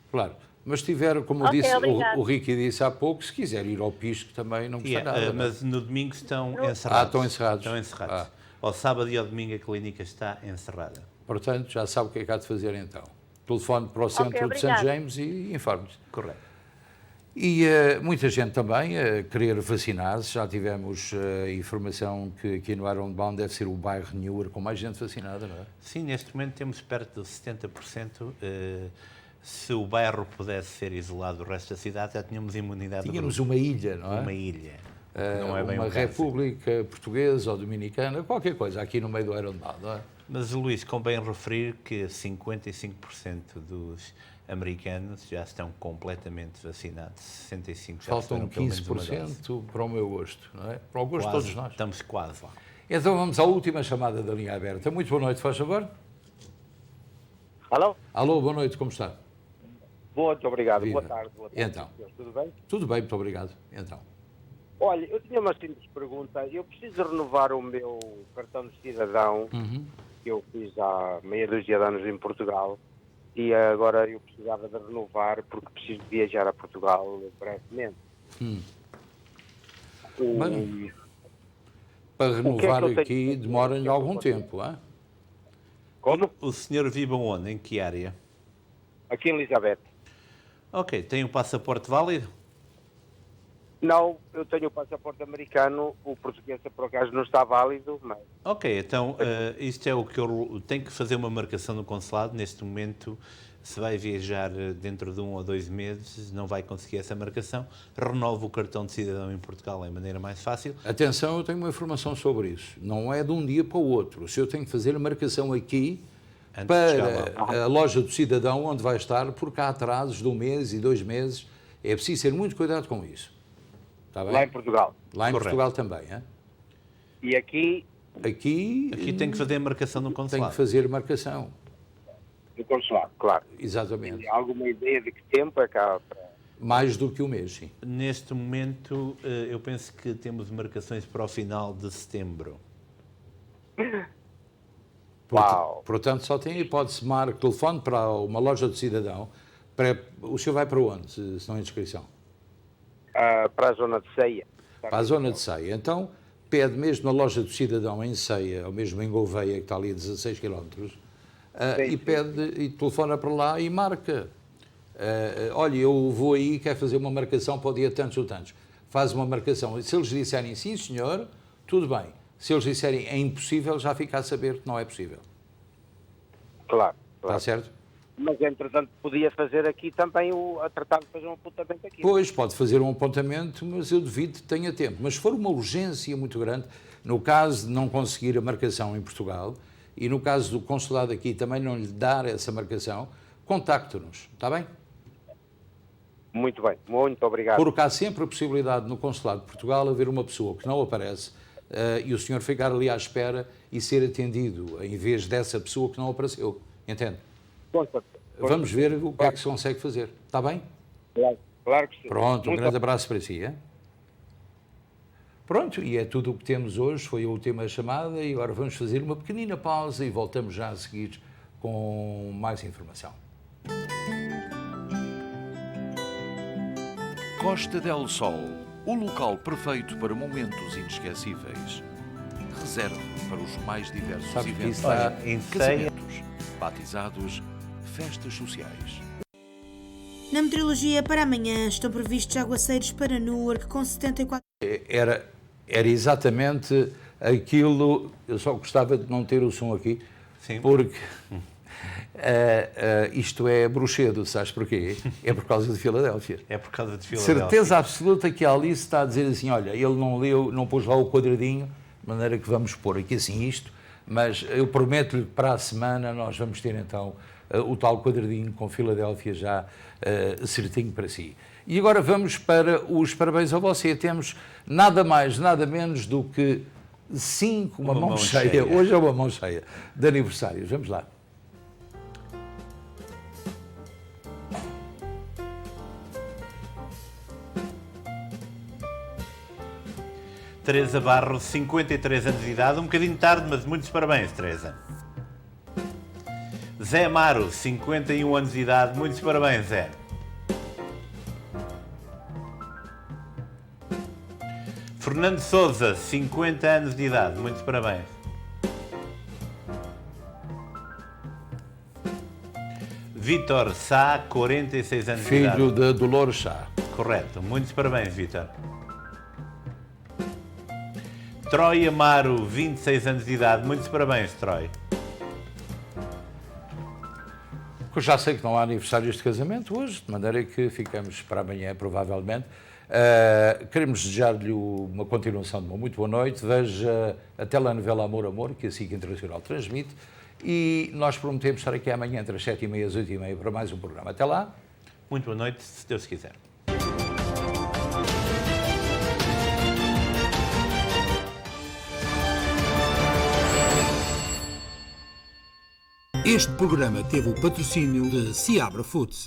Claro. Mas se tiver, como disse o Ricky disse há pouco, se quiser ir ao Pisco também não custa nada. Mas no domingo estão encerrados. Estão encerrados. Estão encerrados. Ao sábado e ao domingo a clínica está encerrada. Portanto, já sabe o que é que há de fazer então. Telefone para o centro de St. James e informe-se. Correto. E muita gente também a querer vacinar-se. Já tivemos informação que aqui no Ironbound deve ser o bairro Newark com mais gente vacinada, não é? Sim, neste momento temos perto de 70%. Se o bairro pudesse ser isolado do resto da cidade, já tínhamos imunidade. Tínhamos uma ilha, não é? Uma ilha. Não é bem uma república portuguesa ou dominicana, qualquer coisa, aqui no meio do Ironbound, não é? Mas, Luís, convém referir que 55% dos americanos já estão completamente vacinados. 65% já faltam 15% para o meu gosto, não é? Para o gosto de todos nós. Estamos quase lá. Então vamos à última chamada da linha aberta. Muito boa noite, faz favor. Alô? Alô, boa noite, como está? Muito obrigado, Viva. Boa tarde. Então. Tudo bem? Tudo bem, muito obrigado. Então. Olha, eu tinha uma simples pergunta. Eu preciso renovar o meu cartão de cidadão, que eu fiz há meia dúzia de anos em Portugal, E agora eu precisava de renovar porque preciso de viajar a Portugal brevemente. Bem, para renovar aqui demora-lhe algum tempo, hein? Como? O senhor vive onde? Em que área? Aqui em Elizabeth. Ok, tem um passaporte válido? Não, eu tenho o passaporte americano, o português por acaso não está válido, mas... Ok, então isto é o que eu tenho que fazer uma marcação no consulado. Neste momento, se vai viajar dentro de 1 ou 2 meses, não vai conseguir essa marcação. Renova o cartão de cidadão em Portugal, é a maneira mais fácil. Atenção, eu tenho uma informação sobre isso. Não é de um dia para o outro. Se eu tenho que fazer a marcação aqui para a loja do cidadão, onde vai estar, porque há atrasos de 1 mês e 2 meses, é preciso ter muito cuidado com isso. Está bem? Lá em Portugal. Lá em Portugal também, é? E aqui? Aqui tem que fazer a marcação no consulado. Tem que fazer a marcação. No consulado, claro. Exatamente. E há alguma ideia de que tempo é cá para... Mais do que 1 mês, sim. Neste momento, eu penso que temos marcações para o final de setembro. Portanto, só tem a hipótese, marque telefone para uma loja do cidadão. O senhor vai para onde, se não é inscrição? Para a zona de Ceia. Para a zona de Ceia. Então, pede mesmo na loja do cidadão em Ceia, ou mesmo em Gouveia, que está ali a 16 km, e pede, e telefona para lá e marca. Olha, eu vou aí, quero fazer uma marcação para o dia tantos ou tantos. Faz uma marcação. Se eles disserem sim, senhor, tudo bem. Se eles disserem é impossível, já fica a saber que não é possível. Claro. Está certo? Mas, entretanto, podia fazer aqui também a tratar de fazer um apontamento aqui. Pois, pode fazer um apontamento, mas eu duvido que tenha tempo. Mas se for uma urgência muito grande, no caso de não conseguir a marcação em Portugal, e no caso do consulado aqui também não lhe dar essa marcação, contacte-nos, está bem? Muito bem, muito obrigado. Porque há sempre a possibilidade no consulado de Portugal haver uma pessoa que não aparece e o senhor ficar ali à espera e ser atendido, em vez dessa pessoa que não apareceu, entende? Vamos ver o que é que se consegue fazer, está bem? Claro que sim. Pronto, um grande abraço para si, é? Pronto, e é tudo o que temos hoje, foi a última chamada e agora vamos fazer uma pequenina pausa e voltamos já a seguir com mais informação. Costa del Sol, o local perfeito para momentos inesquecíveis. Reserve para os mais diversos eventos, casamentos, batizados, festas sociais. Na meteorologia, para amanhã estão previstos aguaceiros para Newark com 74... Era exatamente aquilo, eu só gostava de não ter o som aqui, sim, porque isto é bruxedo, sabes porquê? É por causa de Filadélfia. É por causa de Filadélfia. Certeza absoluta que a Alice está a dizer assim, olha, ele não leu, não pôs lá o quadradinho, de maneira que vamos pôr aqui assim isto, mas eu prometo-lhe que para a semana nós vamos ter então o tal quadradinho com Filadélfia já certinho para si. E agora vamos para os parabéns a você. Temos nada mais, nada menos do que 5, uma mão cheia. Hoje é uma mão cheia de aniversários. Vamos lá. Teresa Barros, 53 anos de idade, um bocadinho tarde, mas muitos parabéns, Teresa. Zé Amaro, 51 anos de idade, muitos parabéns, Zé. Fernando Sousa, 50 anos de idade, muitos parabéns. Vítor Sá, 46 anos de idade. Filho de Dolores Sá. Correto, muitos parabéns, Vítor. Troy Amaro, 26 anos de idade, muitos parabéns, Troy. Eu já sei que não há aniversários de casamento hoje, de maneira que ficamos para amanhã, provavelmente. Queremos desejar-lhe uma continuação de uma muito boa noite. Veja a telenovela Amor, Amor, que a SIC Internacional transmite. E nós prometemos estar aqui amanhã entre as 7h30 e as 8h30 para mais um programa. Até lá. Muito boa noite, se Deus quiser. Este programa teve o patrocínio de Seabra Foods.